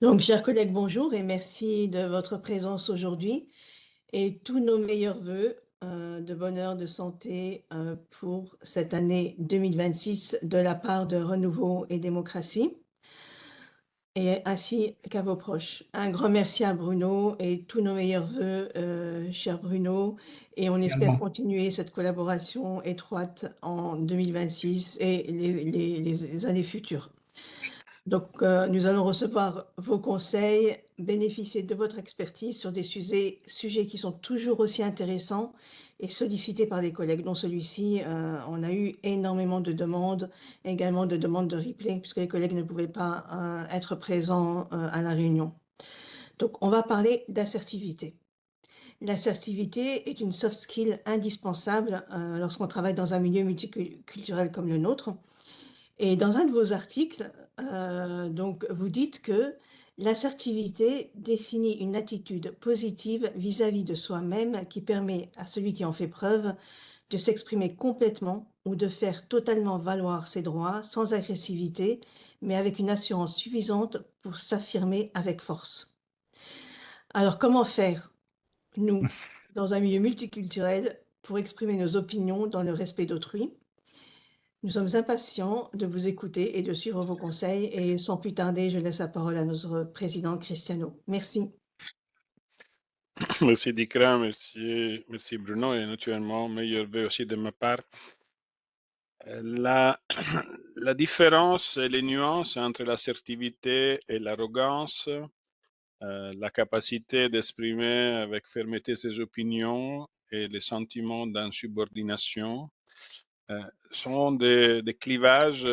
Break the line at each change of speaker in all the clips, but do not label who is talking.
Donc, chers collègues, bonjour et merci de votre présence aujourd'hui et tous nos meilleurs vœux de bonheur, de santé pour cette année 2026 de la part de Renouveau et Démocratie et ainsi qu'à vos proches. Un grand merci à Bruno et tous nos meilleurs vœux, cher Bruno, et on espère
Également.
continuer cette collaboration étroite en 2026 et les années futures. Donc, nous allons recevoir vos conseils, bénéficier de votre expertise sur des sujets qui sont toujours aussi intéressants et sollicités par des collègues, dont celui-ci, on a eu énormément de demandes, également de demandes de replay puisque les collègues ne pouvaient pas, être présents, à la réunion. Donc on va parler d'assertivité. L'assertivité est une soft skill indispensable, lorsqu'on travaille dans un milieu multiculturel comme le nôtre. Et dans un de vos articles, donc vous dites que l'assertivité définit une attitude positive vis-à-vis de soi-même qui permet à celui qui en fait preuve de s'exprimer complètement ou de faire totalement valoir ses droits sans agressivité, mais avec une assurance suffisante pour s'affirmer avec force. Alors comment faire, nous, dans un milieu multiculturel, pour exprimer nos opinions dans le respect d'autrui? Nous sommes impatients de vous écouter et de suivre vos conseils et sans plus tarder, je laisse la parole à notre président Cristiano. Merci.
Merci Dikra, merci Bruno et naturellement, meilleurs vœux aussi de ma part. La, la différence et les nuances entre l'assertivité et l'arrogance, la capacité d'exprimer avec fermeté ses opinions et les sentiments d'insubordination sont des clivages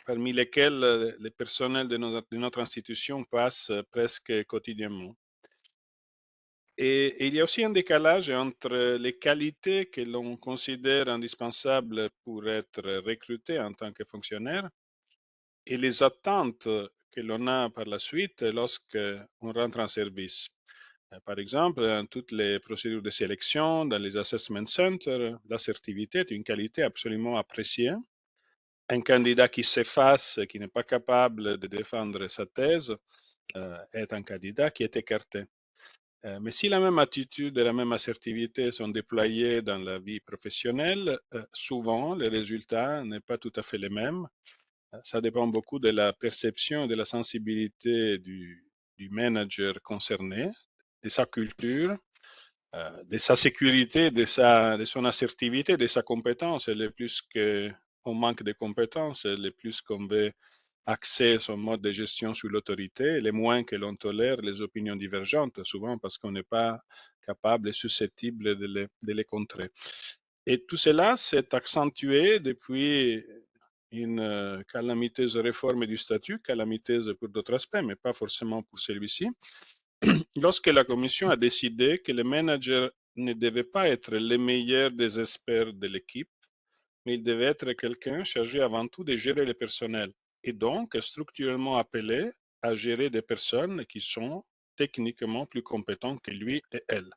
parmi lesquels les personnels de notre institution passent presque quotidiennement. Et il y a aussi un décalage entre les qualités que l'on considère indispensables pour être recruté en tant que fonctionnaire et les attentes que l'on a par la suite lorsqu'on rentre en service. Par exemple, dans toutes les procédures de sélection, dans les assessment centers, l'assertivité est une qualité absolument appréciée. Un candidat qui s'efface, qui n'est pas capable de défendre sa thèse, est un candidat qui est écarté. Mais si la même attitude et la même assertivité sont déployées dans la vie professionnelle, souvent les résultats n'est pas tout à fait les mêmes. Ça dépend beaucoup de la perception et de la sensibilité du manager concerné, de sa culture, de sa sécurité, de son assertivité, de sa compétence. Et le plus qu'on manque de compétences, le plus qu'on veut axer son mode de gestion sur l'autorité, le moins que l'on tolère les opinions divergentes, souvent parce qu'on n'est pas capable et susceptible de les contrer. Et tout cela s'est accentué depuis une calamiteuse réforme du statut, calamiteuse pour d'autres aspects, mais pas forcément pour celui-ci, lorsque la Commission a décidé que le manager ne devait pas être le meilleur des experts de l'équipe, mais il devait être quelqu'un chargé avant tout de gérer le personnel et donc structurellement appelé à gérer des personnes qui sont techniquement plus compétentes que lui et elle.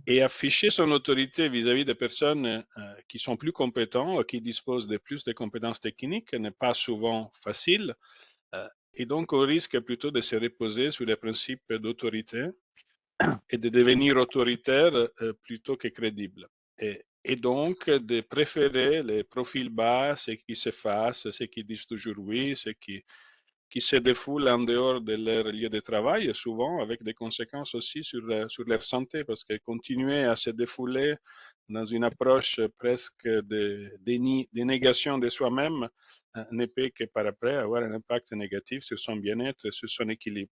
Et afficher son autorité vis-à-vis des personnes qui sont plus compétentes, qui disposent de plus de compétences techniques, n'est pas souvent facile. Et donc, on risque plutôt de se reposer sur les principes d'autorité et de devenir autoritaire plutôt que crédible. Et donc de préférer les profils bas, ceux qui s'effacent, ceux qui disent toujours oui, ceux qui se défoulent en dehors de leur lieu de travail, et souvent avec des conséquences aussi sur leur santé, parce que continuer à se défouler dans une approche presque de négation de soi-même ne peut que par après avoir un impact négatif sur son bien-être et sur son équilibre.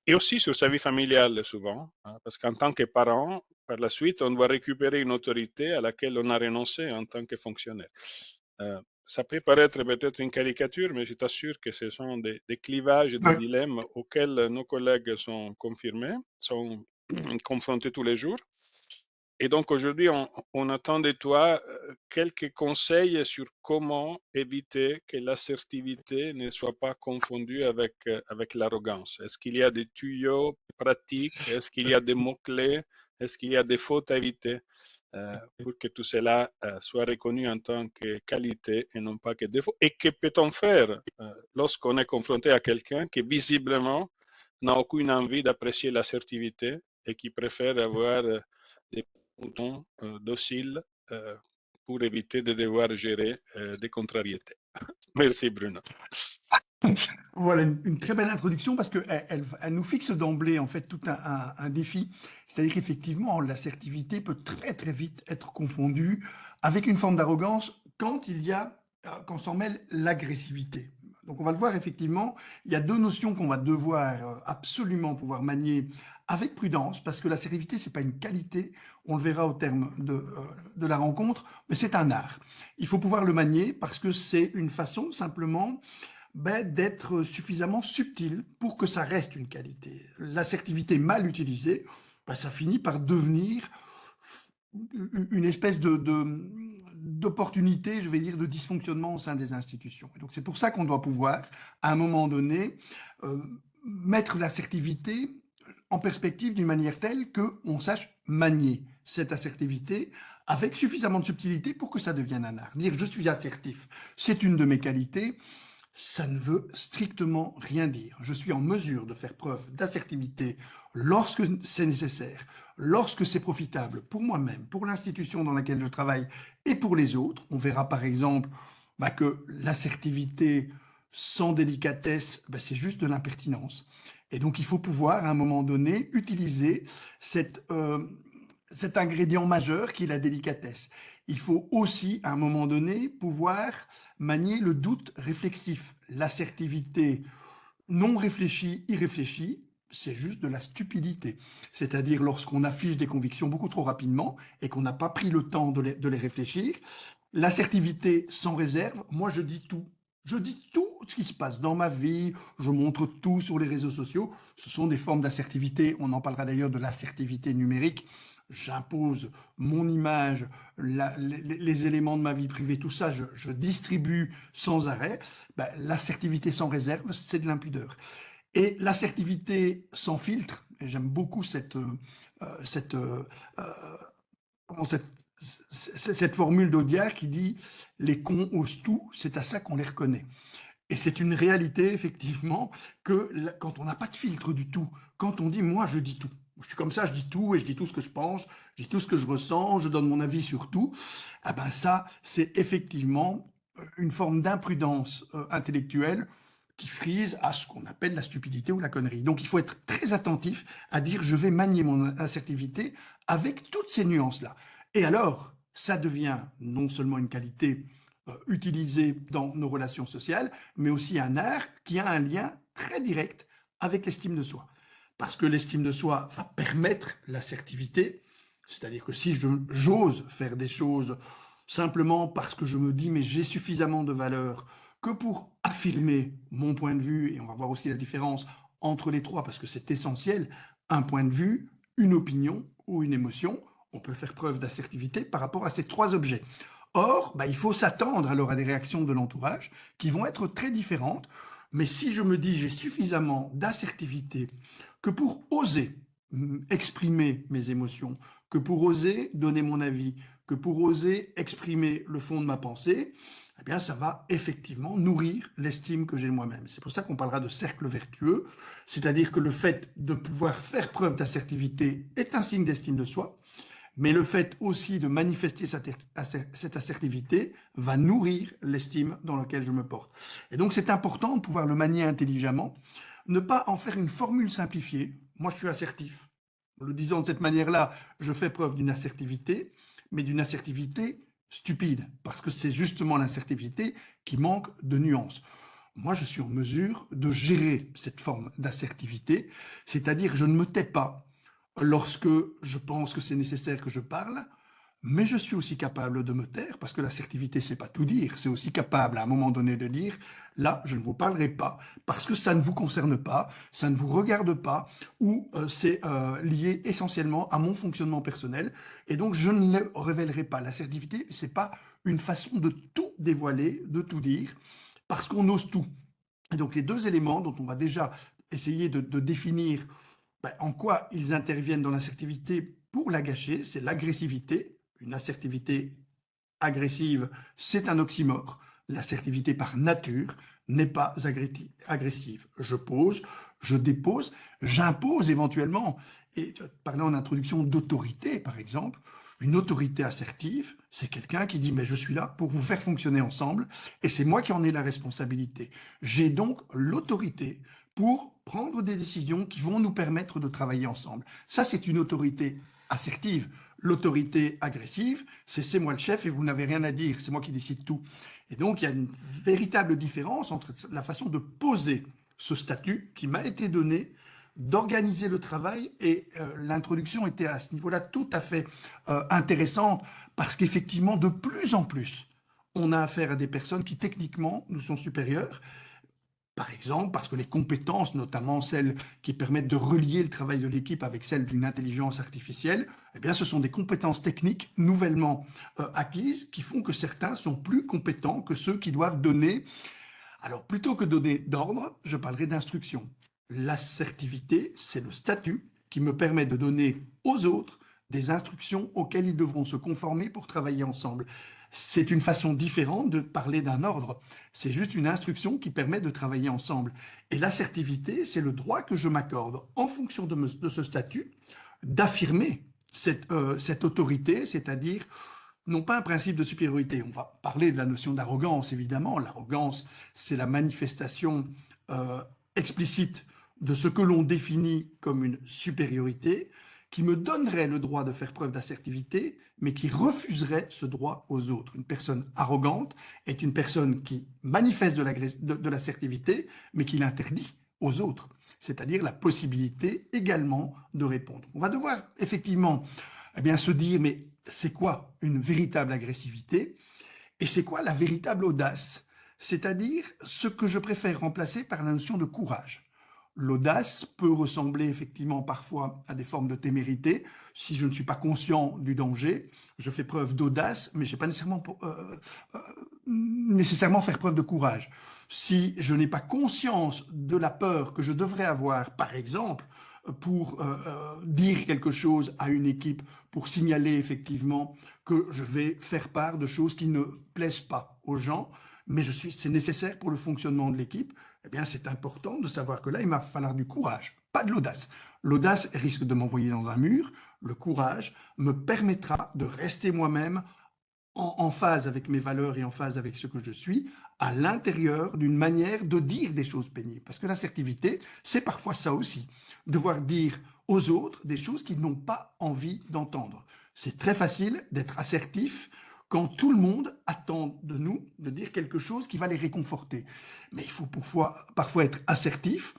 Et aussi sur sa vie familiale souvent, hein, parce qu'en tant que parent, par la suite, on doit récupérer une autorité à laquelle on a renoncé en tant que fonctionnaire. Ça peut paraître peut-être une caricature, mais je t'assure que ce sont des clivages et des
Ouais.
dilemmes auxquels nos collègues sont confrontés tous les jours. Et donc aujourd'hui, on attend de toi quelques conseils sur comment éviter que l'assertivité ne soit pas confondue avec l'arrogance. Est-ce qu'il y a des tuyaux pratiques? Est-ce qu'il y a des mots-clés? Est-ce qu'il y a des fautes à éviter? pour que tout cela soit reconnu en tant que qualité et non pas que défaut. Et que peut-on faire lorsqu'on est confronté à quelqu'un qui visiblement n'a aucune envie d'apprécier l'assertivité et qui préfère avoir des moutons dociles pour éviter de devoir gérer des contrariétés. Merci Bruno.
Voilà une très belle introduction parce qu'elle nous fixe d'emblée en fait tout un défi. C'est-à-dire qu'effectivement, l'assertivité peut très très vite être confondue avec une forme d'arrogance quand s'en mêle l'agressivité. Donc on va le voir effectivement, il y a deux notions qu'on va devoir absolument pouvoir manier avec prudence parce que l'assertivité, c'est pas une qualité, on le verra au terme de la rencontre, mais c'est un art. Il faut pouvoir le manier parce que c'est une façon simplement d'être suffisamment subtil pour que ça reste une qualité. L'assertivité mal utilisée, ça finit par devenir une espèce d'opportunité, je vais dire, de dysfonctionnement au sein des institutions. Et donc c'est pour ça qu'on doit pouvoir, à un moment donné, mettre l'assertivité en perspective d'une manière telle qu'on sache manier cette assertivité avec suffisamment de subtilité pour que ça devienne un art. Dire « je suis assertif », c'est une de mes qualités, ça ne veut strictement rien dire. Je suis en mesure de faire preuve d'assertivité lorsque c'est nécessaire, lorsque c'est profitable pour moi-même, pour l'institution dans laquelle je travaille et pour les autres. On verra par exemple que l'assertivité sans délicatesse, c'est juste de l'impertinence. Et donc il faut pouvoir à un moment donné utiliser cet ingrédient majeur qui est la délicatesse. Il faut aussi, à un moment donné, pouvoir manier le doute réflexif. L'assertivité non réfléchie, irréfléchie, c'est juste de la stupidité. C'est-à-dire lorsqu'on affiche des convictions beaucoup trop rapidement et qu'on n'a pas pris le temps de les réfléchir. L'assertivité sans réserve, moi je dis tout. Je dis tout ce qui se passe dans ma vie, je montre tout sur les réseaux sociaux. Ce sont des formes d'assertivité, on en parlera d'ailleurs de l'assertivité numérique. J'impose mon image, les éléments de ma vie privée, tout ça, je distribue sans arrêt. L'assertivité sans réserve, c'est de l'impudeur. Et l'assertivité sans filtre, et j'aime beaucoup cette formule d'Audiard qui dit « les cons osent tout, c'est à ça qu'on les reconnaît ». Et c'est une réalité, effectivement, que quand on n'a pas de filtre du tout, quand on dit « moi, je dis tout », je suis comme ça, je dis tout et je dis tout ce que je pense, je dis tout ce que je ressens, je donne mon avis sur tout. Ça, c'est effectivement une forme d'imprudence intellectuelle qui frise à ce qu'on appelle la stupidité ou la connerie. Donc, il faut être très attentif à dire je vais manier mon assertivité avec toutes ces nuances-là. Et alors, ça devient non seulement une qualité utilisée dans nos relations sociales, mais aussi un art qui a un lien très direct avec l'estime de soi. Parce que l'estime de soi va permettre l'assertivité, c'est-à-dire que si j'ose faire des choses simplement parce que je me dis mais j'ai suffisamment de valeur que pour affirmer mon point de vue, et on va voir aussi la différence entre les trois parce que c'est essentiel, un point de vue, une opinion ou une émotion, on peut faire preuve d'assertivité par rapport à ces trois objets. Or, il faut s'attendre alors à des réactions de l'entourage qui vont être très différentes. Mais si je me dis j'ai suffisamment d'assertivité que pour oser exprimer mes émotions, que pour oser donner mon avis, que pour oser exprimer le fond de ma pensée, eh bien ça va effectivement nourrir l'estime que j'ai de moi-même. C'est pour ça qu'on parlera de cercle vertueux, c'est-à-dire que le fait de pouvoir faire preuve d'assertivité est un signe d'estime de soi, mais le fait aussi de manifester cette assertivité va nourrir l'estime dans laquelle je me porte. Et donc c'est important de pouvoir le manier intelligemment, ne pas en faire une formule simplifiée. Moi je suis assertif. En le disant de cette manière-là, je fais preuve d'une assertivité, mais d'une assertivité stupide, parce que c'est justement l'assertivité qui manque de nuances. Moi, je suis en mesure de gérer cette forme d'assertivité, c'est-à-dire que je ne me tais pas lorsque je pense que c'est nécessaire que je parle, mais je suis aussi capable de me taire, parce que l'assertivité, c'est pas tout dire, c'est aussi capable à un moment donné de dire « là, je ne vous parlerai pas, parce que ça ne vous concerne pas, ça ne vous regarde pas, ou c'est lié essentiellement à mon fonctionnement personnel, et donc je ne le révélerai pas. » L'assertivité, c'est pas une façon de tout dévoiler, de tout dire, parce qu'on ose tout. Et donc les deux éléments dont on va déjà essayer de définir en quoi ils interviennent dans l'assertivité pour la gâcher, c'est l'agressivité Une assertivité agressive, c'est un oxymore. L'assertivité par nature n'est pas agressive. Je pose, je dépose, j'impose éventuellement. Et tu parlais en introduction d'autorité, par exemple. Une autorité assertive, c'est quelqu'un qui dit mais je suis là pour vous faire fonctionner ensemble et c'est moi qui en ai la responsabilité. J'ai donc l'autorité pour prendre des décisions qui vont nous permettre de travailler ensemble. Ça, c'est une autorité assertive. L'autorité agressive, c'est moi le chef et vous n'avez rien à dire, c'est moi qui décide tout. Et donc, il y a une véritable différence entre la façon de poser ce statut qui m'a été donné, d'organiser le travail, et l'introduction était à ce niveau-là tout à fait intéressante, parce qu'effectivement, de plus en plus, on a affaire à des personnes qui techniquement nous sont supérieures, par exemple, parce que les compétences, notamment celles qui permettent de relier le travail de l'équipe avec celles d'une intelligence artificielle, eh bien, ce sont des compétences techniques nouvellement acquises qui font que certains sont plus compétents que ceux qui doivent donner. Alors, plutôt que donner d'ordre, je parlerai d'instruction. L'assertivité, c'est le statut qui me permet de donner aux autres des instructions auxquelles ils devront se conformer pour travailler ensemble. C'est une façon différente de parler d'un ordre. C'est juste une instruction qui permet de travailler ensemble. Et l'assertivité, c'est le droit que je m'accorde en fonction de ce statut d'affirmer cette autorité, c'est-à-dire non pas un principe de supériorité. On va parler de la notion d'arrogance, évidemment. L'arrogance, c'est la manifestation explicite de ce que l'on définit comme une supériorité, qui me donnerait le droit de faire preuve d'assertivité, mais qui refuserait ce droit aux autres. Une personne arrogante est une personne qui manifeste de l'assertivité, mais qui l'interdit aux autres, c'est-à-dire la possibilité également de répondre. On va devoir effectivement se dire, mais c'est quoi une véritable agressivité et c'est quoi la véritable audace? C'est-à-dire ce que je préfère remplacer par la notion de courage. L'audace peut ressembler effectivement parfois à des formes de témérité. Si je ne suis pas conscient du danger, je fais preuve d'audace, mais je n'ai pas nécessairement faire preuve de courage. Si je n'ai pas conscience de la peur que je devrais avoir, par exemple, pour dire quelque chose à une équipe, pour signaler effectivement que je vais faire part de choses qui ne plaisent pas aux gens, mais c'est nécessaire pour le fonctionnement de l'équipe, eh bien c'est important de savoir que là, il va falloir du courage, pas de l'audace. L'audace risque de m'envoyer dans un mur, le courage me permettra de rester moi-même en phase avec mes valeurs et en phase avec ce que je suis, à l'intérieur d'une manière de dire des choses pénibles. Parce que l'assertivité, c'est parfois ça aussi, devoir dire aux autres des choses qu'ils n'ont pas envie d'entendre. C'est très facile d'être assertif quand tout le monde attend de nous de dire quelque chose qui va les réconforter. Mais il faut parfois être assertif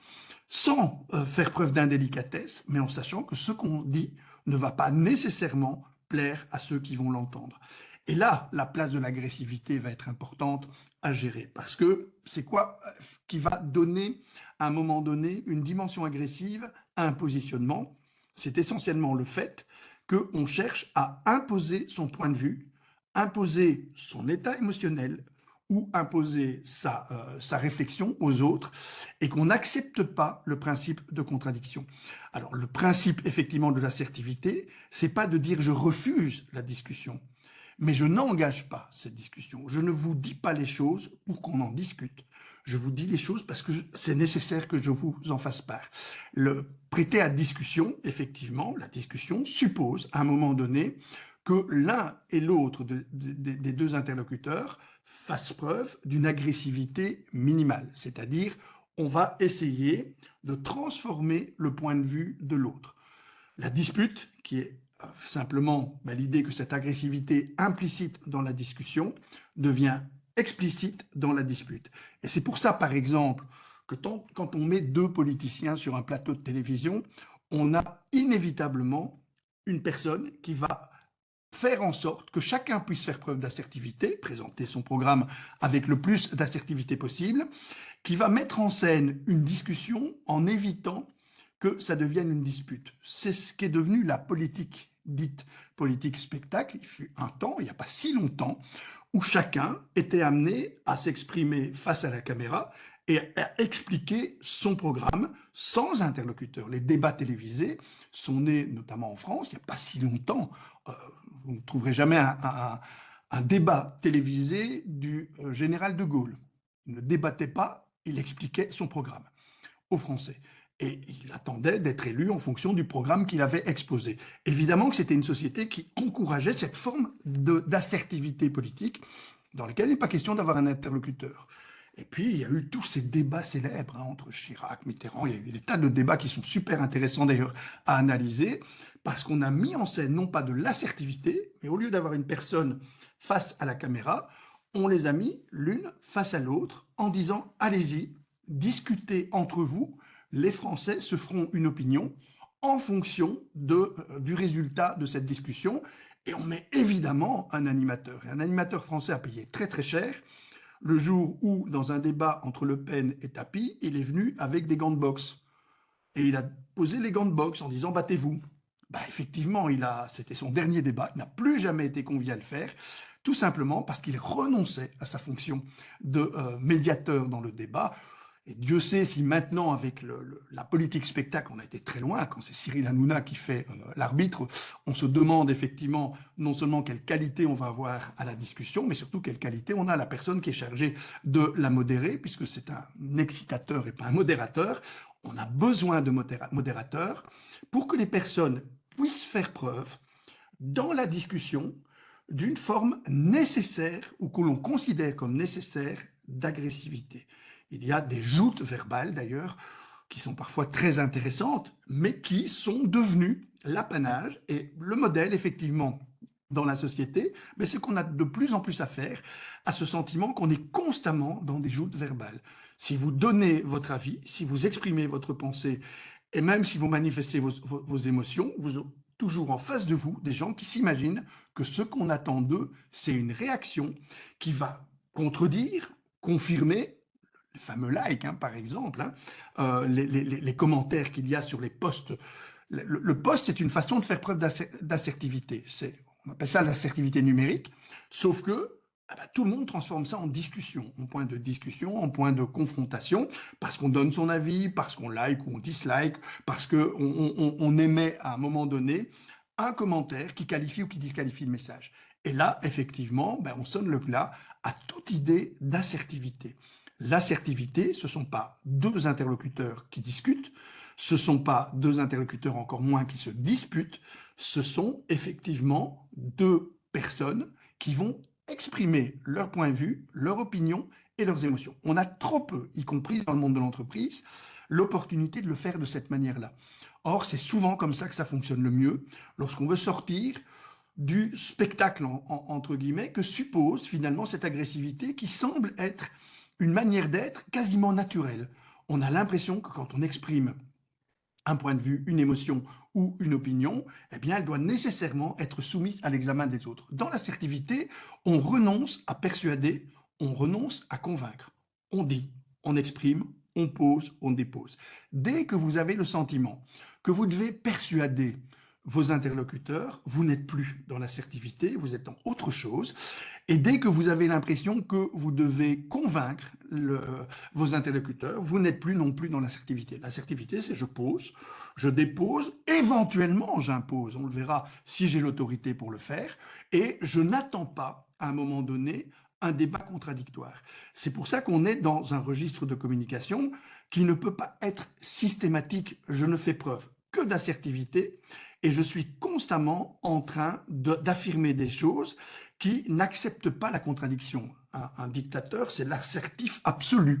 sans faire preuve d'indélicatesse, mais en sachant que ce qu'on dit ne va pas nécessairement plaire à ceux qui vont l'entendre. Et là, la place de l'agressivité va être importante à gérer, parce que c'est quoi qui va donner, à un moment donné, une dimension agressive à un positionnement? C'est essentiellement le fait qu'on cherche à imposer son point de vue, imposer son état émotionnel ou imposer sa réflexion aux autres, et qu'on n'accepte pas le principe de contradiction. Alors, le principe, effectivement, de l'assertivité, c'est pas de dire « je refuse la discussion », mais je n'engage pas cette discussion. Je ne vous dis pas les choses pour qu'on en discute. Je vous dis les choses parce que c'est nécessaire que je vous en fasse part. Le prêter à discussion, effectivement, la discussion suppose à un moment donné que l'un et l'autre des deux interlocuteurs fassent preuve d'une agressivité minimale. C'est-à-dire, on va essayer de transformer le point de vue de l'autre. La dispute, qui est simplement l'idée que cette agressivité implicite dans la discussion devient explicite dans la dispute. Et c'est pour ça, par exemple, que quand on met deux politiciens sur un plateau de télévision, on a inévitablement une personne qui va faire en sorte que chacun puisse faire preuve d'assertivité, présenter son programme avec le plus d'assertivité possible, qui va mettre en scène une discussion en évitant que ça devienne une dispute. C'est ce qui est devenu la politique, dite politique spectacle. Il fut un temps, il n'y a pas si longtemps, où chacun était amené à s'exprimer face à la caméra et à expliquer son programme sans interlocuteur. Les débats télévisés sont nés notamment en France, il n'y a pas si longtemps. Vous ne trouverez jamais un débat télévisé du général de Gaulle. Il ne débattait pas, il expliquait son programme aux Français. Et il attendait d'être élu en fonction du programme qu'il avait exposé. Évidemment que c'était une société qui encourageait cette forme d'assertivité politique dans laquelle il n'est pas question d'avoir un interlocuteur. Et puis, il y a eu tous ces débats célèbres entre Chirac, Mitterrand. Il y a eu des tas de débats qui sont super intéressants d'ailleurs à analyser, parce qu'on a mis en scène non pas de l'assertivité, mais au lieu d'avoir une personne face à la caméra, on les a mis l'une face à l'autre en disant « Allez-y, discutez entre vous, les Français se feront une opinion en fonction du résultat de cette discussion ». Et on met évidemment un animateur. Et un animateur français a payé très très cher le jour où, dans un débat entre Le Pen et Tapi, il est venu avec des gants de boxe. Et il a posé les gants de boxe en disant « battez-vous ». Bah, effectivement, c'était son dernier débat, il n'a plus jamais été convié à le faire, tout simplement parce qu'il renonçait à sa fonction de médiateur dans le débat. Et Dieu sait si maintenant, avec la politique spectacle, on a été très loin, quand c'est Cyril Hanouna qui fait l'arbitre, on se demande effectivement non seulement quelle qualité on va avoir à la discussion, mais surtout quelle qualité on a à la personne qui est chargée de la modérer, puisque c'est un excitateur et pas un modérateur. On a besoin de modérateurs pour que les personnes puissent faire preuve dans la discussion d'une forme nécessaire ou que l'on considère comme nécessaire d'agressivité. Il y a des joutes verbales d'ailleurs qui sont parfois très intéressantes, mais qui sont devenues l'apanage et le modèle effectivement dans la société, mais c'est qu'on a de plus en plus affaire à ce sentiment qu'on est constamment dans des joutes verbales. Si vous donnez votre avis, si vous exprimez votre pensée, et même si vous manifestez vos émotions, vous avez toujours en face de vous des gens qui s'imaginent que ce qu'on attend d'eux, c'est une réaction qui va contredire, confirmer, les fameux likes, hein, par exemple, hein, les commentaires qu'il y a sur les posts. Le post, c'est une façon de faire preuve d'assertivité. On appelle ça l'assertivité numérique, sauf que tout le monde transforme ça en discussion, en point de discussion, en point de confrontation, parce qu'on donne son avis, parce qu'on like ou on dislike, parce qu'on émet à un moment donné un commentaire qui qualifie ou qui disqualifie le message. Et là, effectivement, on sonne le glas à toute idée d'assertivité. L'assertivité, ce ne sont pas deux interlocuteurs qui discutent, ce ne sont pas deux interlocuteurs encore moins qui se disputent, ce sont effectivement deux personnes qui vont exprimer leur point de vue, leur opinion et leurs émotions. On a trop peu, y compris dans le monde de l'entreprise, l'opportunité de le faire de cette manière-là. Or, c'est souvent comme ça que ça fonctionne le mieux, lorsqu'on veut sortir du spectacle, entre guillemets, que suppose finalement cette agressivité qui semble être une manière d'être quasiment naturelle. On a l'impression que quand on exprime un point de vue, une émotion ou une opinion, eh bien, elle doit nécessairement être soumise à l'examen des autres. Dans l'assertivité, on renonce à persuader, on renonce à convaincre. On dit, on exprime, on pose, on dépose. Dès que vous avez le sentiment que vous devez persuader vos interlocuteurs, vous n'êtes plus dans l'assertivité, vous êtes dans autre chose. Et dès que vous avez l'impression que vous devez convaincre vos interlocuteurs, vous n'êtes plus non plus dans l'assertivité. L'assertivité, c'est je pose, je dépose, éventuellement j'impose, on le verra si j'ai l'autorité pour le faire, et je n'attends pas, à un moment donné, un débat contradictoire. C'est pour ça qu'on est dans un registre de communication qui ne peut pas être systématique. Je ne fais preuve que d'assertivité, et je suis constamment en train d'affirmer des choses qui n'acceptent pas la contradiction. Un dictateur, c'est l'assertif absolu.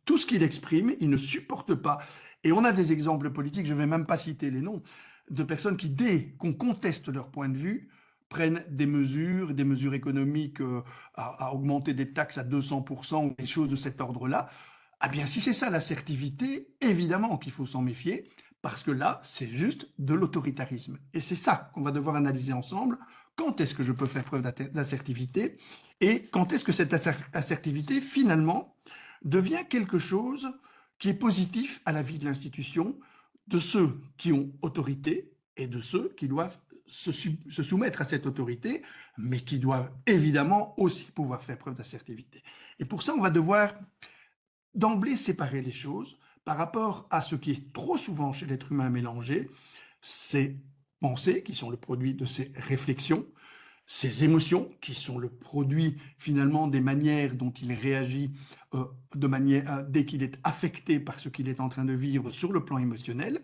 Tout ce qu'il exprime, il ne supporte pas. Et on a des exemples politiques, je ne vais même pas citer les noms, de personnes qui, dès qu'on conteste leur point de vue, prennent des mesures économiques à augmenter des taxes à 200% ou des choses de cet ordre-là. Ah bien, si c'est ça l'assertivité, évidemment qu'il faut s'en méfier, parce que là, c'est juste de l'autoritarisme. Et c'est ça qu'on va devoir analyser ensemble. Quand est-ce que je peux faire preuve d'assertivité et quand est-ce que cette assertivité, finalement, devient quelque chose qui est positif à la vie de l'institution, de ceux qui ont autorité et de ceux qui doivent se soumettre à cette autorité, mais qui doivent évidemment aussi pouvoir faire preuve d'assertivité. Et pour ça, on va devoir d'emblée séparer les choses par rapport à ce qui est trop souvent chez l'être humain mélangé, ses pensées qui sont le produit de ses réflexions, ses émotions qui sont le produit finalement des manières dont il réagit dès qu'il est affecté par ce qu'il est en train de vivre sur le plan émotionnel,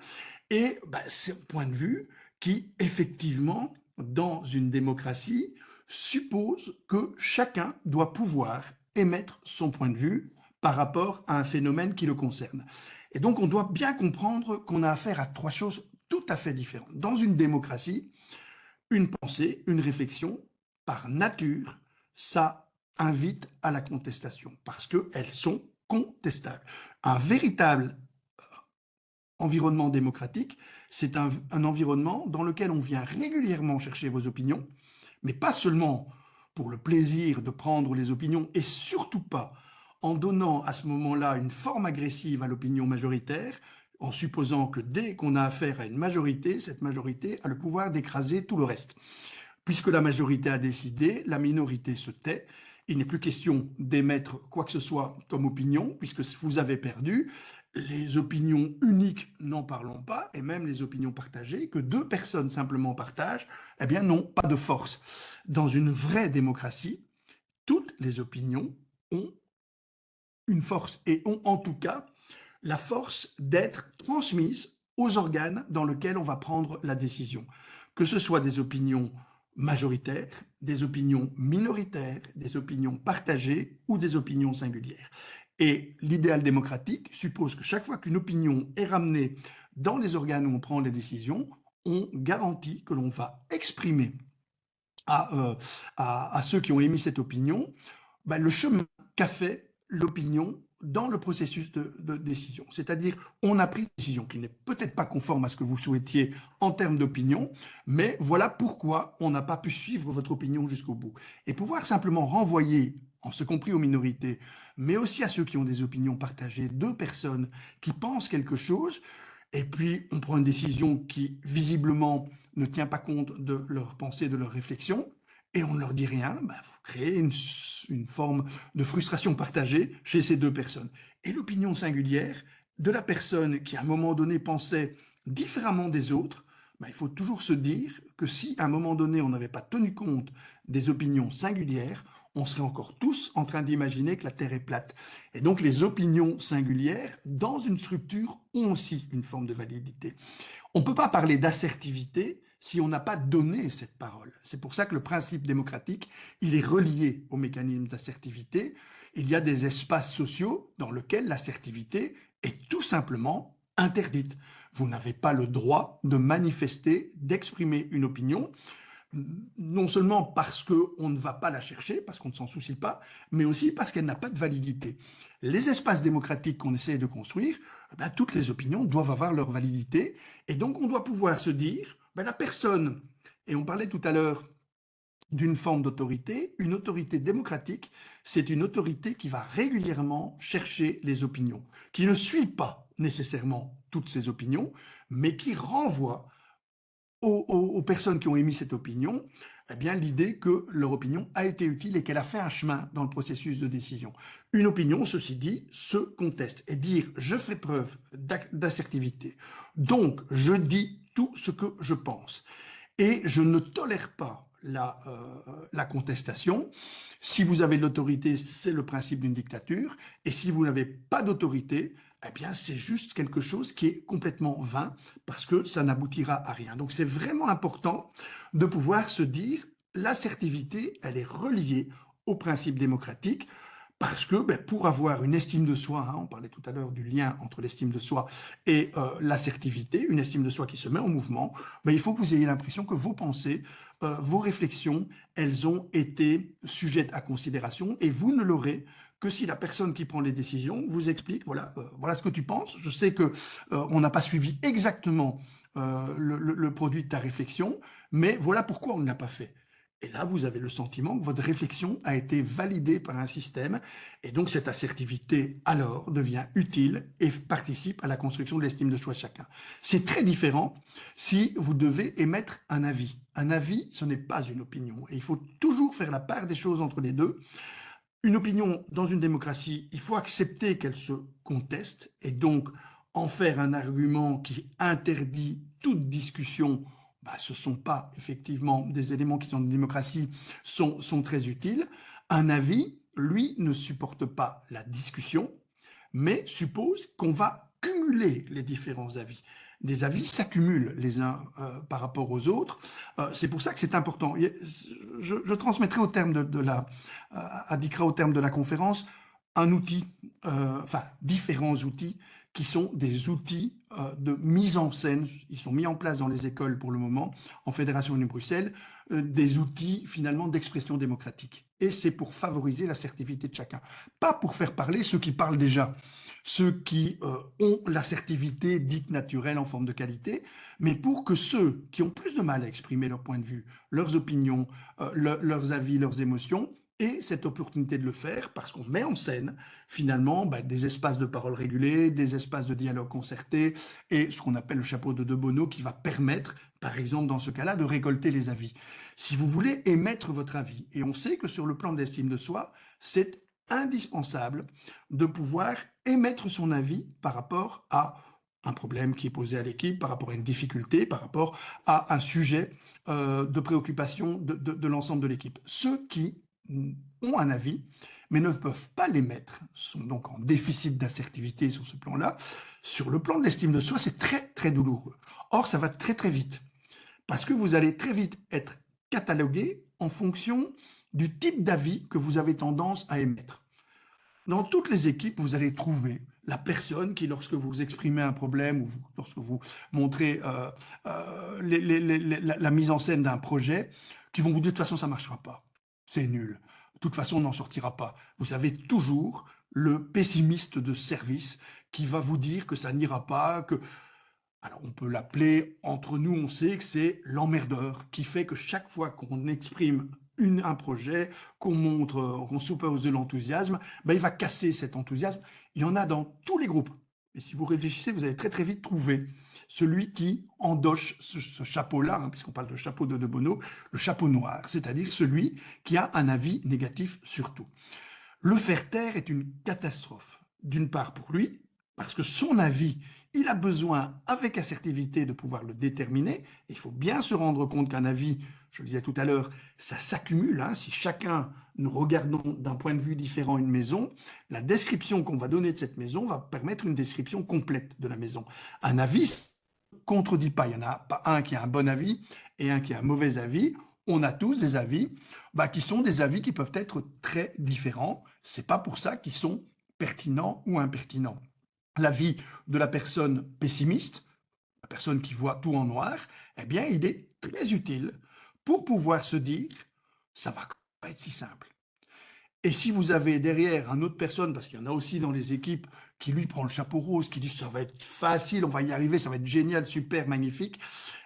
et ce point de vue qui effectivement dans une démocratie suppose que chacun doit pouvoir émettre son point de vue par rapport à un phénomène qui le concerne. Et donc on doit bien comprendre qu'on a affaire à trois choses tout à fait différentes. Dans une démocratie, une pensée, une réflexion, par nature, ça invite à la contestation, parce qu'elles sont contestables. Un véritable environnement démocratique, c'est un environnement dans lequel on vient régulièrement chercher vos opinions, mais pas seulement pour le plaisir de prendre les opinions, et surtout pas en donnant à ce moment-là une forme agressive à l'opinion majoritaire, en supposant que dès qu'on a affaire à une majorité, cette majorité a le pouvoir d'écraser tout le reste. Puisque la majorité a décidé, la minorité se tait. Il n'est plus question d'émettre quoi que ce soit comme opinion, puisque vous avez perdu. Les opinions uniques, n'en parlons pas, et même les opinions partagées, que deux personnes simplement partagent, eh bien n'ont pas de force. Dans une vraie démocratie, toutes les opinions ont une force, et ont en tout cas la force d'être transmises aux organes dans lesquels on va prendre la décision. Que ce soit des opinions majoritaires, des opinions minoritaires, des opinions partagées ou des opinions singulières. Et l'idéal démocratique suppose que chaque fois qu'une opinion est ramenée dans les organes où on prend les décisions, on garantit que l'on va exprimer à ceux qui ont émis cette opinion le chemin qu'a fait l'opinion dans le processus de décision. C'est-à-dire, on a pris une décision qui n'est peut-être pas conforme à ce que vous souhaitiez en termes d'opinion, mais voilà pourquoi on n'a pas pu suivre votre opinion jusqu'au bout. Et pouvoir simplement renvoyer, en ce compris aux minorités, mais aussi à ceux qui ont des opinions partagées, deux personnes qui pensent quelque chose, et puis on prend une décision qui visiblement ne tient pas compte de leur pensée, de leur réflexion, et on ne leur dit rien, vous créez une forme de frustration partagée chez ces deux personnes. Et l'opinion singulière de la personne qui à un moment donné pensait différemment des autres, il faut toujours se dire que si à un moment donné on n'avait pas tenu compte des opinions singulières, on serait encore tous en train d'imaginer que la Terre est plate. Et donc les opinions singulières, dans une structure, ont aussi une forme de validité. On ne peut pas parler d'assertivité si on n'a pas donné cette parole. C'est pour ça que le principe démocratique, il est relié au mécanisme d'assertivité. Il y a des espaces sociaux dans lesquels l'assertivité est tout simplement interdite. Vous n'avez pas le droit de manifester, d'exprimer une opinion, non seulement parce qu'on ne va pas la chercher, parce qu'on ne s'en soucie pas, mais aussi parce qu'elle n'a pas de validité. Les espaces démocratiques qu'on essaie de construire, toutes les opinions doivent avoir leur validité, et donc on doit pouvoir se dire, la personne, et on parlait tout à l'heure d'une forme d'autorité, une autorité démocratique, c'est une autorité qui va régulièrement chercher les opinions, qui ne suit pas nécessairement toutes ces opinions, mais qui renvoie aux personnes qui ont émis cette opinion, l'idée que leur opinion a été utile et qu'elle a fait un chemin dans le processus de décision. Une opinion, ceci dit, se conteste et dire « je fais preuve d'assertivité, donc je dis tout ce que je pense et je ne tolère pas la contestation. Si vous avez de l'autorité, c'est le principe d'une dictature, et si vous n'avez pas d'autorité, c'est juste quelque chose qui est complètement vain, parce que ça n'aboutira à rien. Donc c'est vraiment important de pouvoir se dire, l'assertivité, elle est reliée au principe démocratique, parce que pour avoir une estime de soi, on parlait tout à l'heure du lien entre l'estime de soi et l'assertivité, une estime de soi qui se met en mouvement, il faut que vous ayez l'impression que vos pensées, vos réflexions, elles ont été sujettes à considération, et vous ne l'aurez que si la personne qui prend les décisions vous explique, voilà ce que tu penses, je sais que on n'a pas suivi exactement le produit de ta réflexion, mais voilà pourquoi on ne l'a pas fait. Et là, vous avez le sentiment que votre réflexion a été validée par un système, et donc cette assertivité, alors, devient utile et participe à la construction de l'estime de soi de chacun. C'est très différent si vous devez émettre un avis. Un avis, ce n'est pas une opinion, et il faut toujours faire la part des choses entre les deux. Une opinion dans une démocratie, il faut accepter qu'elle se conteste et donc en faire un argument qui interdit toute discussion. Ce ne sont pas effectivement des éléments qui, dans une démocratie, sont très utiles. Un avis, lui, ne supporte pas la discussion, mais suppose qu'on va cumuler les différents avis. Des avis s'accumulent les uns par rapport aux autres. C'est pour ça que c'est important. Je transmettrai au terme à Dikra au terme de la conférence un outil, enfin différents outils qui sont des outils de mise en scène. Ils sont mis en place dans les écoles pour le moment, en Fédération de Bruxelles, des outils finalement d'expression démocratique. Et c'est pour favoriser l'assertivité de chacun. Pas pour faire parler ceux qui parlent déjà, ceux qui ont l'assertivité dite naturelle en forme de qualité, mais pour que ceux qui ont plus de mal à exprimer leur point de vue, leurs opinions, leurs avis, leurs émotions, aient cette opportunité de le faire parce qu'on met en scène finalement des espaces de parole régulés, des espaces de dialogue concerté et ce qu'on appelle le chapeau de Bono qui va permettre, par exemple dans ce cas-là, de récolter les avis. Si vous voulez émettre votre avis, et on sait que sur le plan de l'estime de soi, c'est indispensable de pouvoir émettre son avis par rapport à un problème qui est posé à l'équipe, par rapport à une difficulté, par rapport à un sujet de préoccupation de l'ensemble de l'équipe. Ceux qui ont un avis, mais ne peuvent pas l'émettre, sont donc en déficit d'assertivité sur ce plan-là. Sur le plan de l'estime de soi, c'est très, très douloureux. Or, ça va très, très vite, parce que vous allez très vite être catalogué en fonction du type d'avis que vous avez tendance à émettre. Dans toutes les équipes, vous allez trouver la personne qui, lorsque vous exprimez un problème ou lorsque vous montrez la mise en scène d'un projet, qui vont vous dire de toute façon ça ne marchera pas, c'est nul, de toute façon on n'en sortira pas. Vous avez toujours le pessimiste de service qui va vous dire que ça n'ira pas, que... Alors on peut l'appeler, entre nous on sait que c'est l'emmerdeur qui fait que chaque fois qu'on exprime un projet, qu'on montre, qu'on suppose de l'enthousiasme, il va casser cet enthousiasme. Il y en a dans tous les groupes. Et si vous réfléchissez, vous allez très très vite trouver celui qui endosse ce chapeau-là, puisqu'on parle de chapeau de Bono, le chapeau noir, c'est-à-dire celui qui a un avis négatif sur tout. Le faire taire est une catastrophe, d'une part pour lui, parce que son avis, il a besoin, avec assertivité, de pouvoir le déterminer. Il faut bien se rendre compte qu'un avis, je le disais tout à l'heure, ça s'accumule. Si chacun, nous regardons d'un point de vue différent une maison, la description qu'on va donner de cette maison va permettre une description complète de la maison. Un avis ne contredit pas. Il n'y en a pas un qui a un bon avis et un qui a un mauvais avis. On a tous des avis qui sont des avis qui peuvent être très différents. Ce n'est pas pour ça qu'ils sont pertinents ou impertinents. L'avis de la personne pessimiste, la personne qui voit tout en noir, eh bien, il est très utile pour pouvoir se dire « ça va pas être si simple ». Et si vous avez derrière une autre personne, parce qu'il y en a aussi dans les équipes, qui lui prend le chapeau rose, qui dit « ça va être facile, on va y arriver, ça va être génial, super, magnifique »,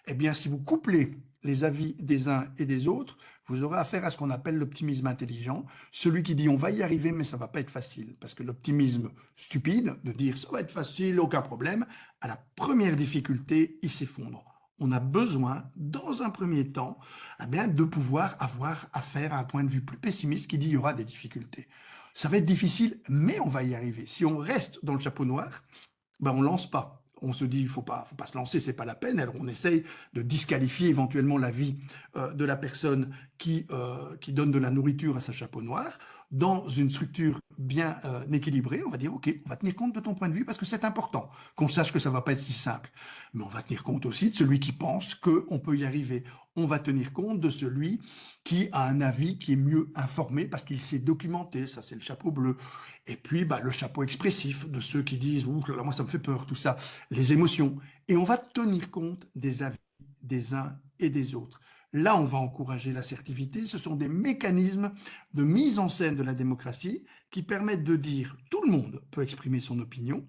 eh bien, si vous couplez les avis des uns et des autres, vous aurez affaire à ce qu'on appelle l'optimisme intelligent, celui qui dit on va y arriver mais ça va pas être facile, parce que l'optimisme stupide, de dire ça va être facile, aucun problème, à la première difficulté, il s'effondre. On a besoin, dans un premier temps, de pouvoir avoir affaire à un point de vue plus pessimiste qui dit il y aura des difficultés. Ça va être difficile, mais on va y arriver. Si on reste dans le chapeau noir, on ne lance pas. On se dit, il ne faut pas se lancer, ce n'est pas la peine. Alors on essaye de disqualifier éventuellement l'avis de la personne qui donne de la nourriture à sa chapeau noir. Dans une structure bien équilibrée, on va dire, OK, on va tenir compte de ton point de vue parce que c'est important qu'on sache que ça ne va pas être si simple. Mais on va tenir compte aussi de celui qui pense qu'on peut y arriver. On va tenir compte de celui qui a un avis qui est mieux informé parce qu'il s'est documenté. Ça, c'est le chapeau bleu. Et puis, le chapeau expressif de ceux qui disent « Ouh, là, moi, ça me fait peur, tout ça », les émotions. Et on va tenir compte des avis des uns et des autres. Là, on va encourager l'assertivité. Ce sont des mécanismes de mise en scène de la démocratie qui permettent de dire « tout le monde peut exprimer son opinion »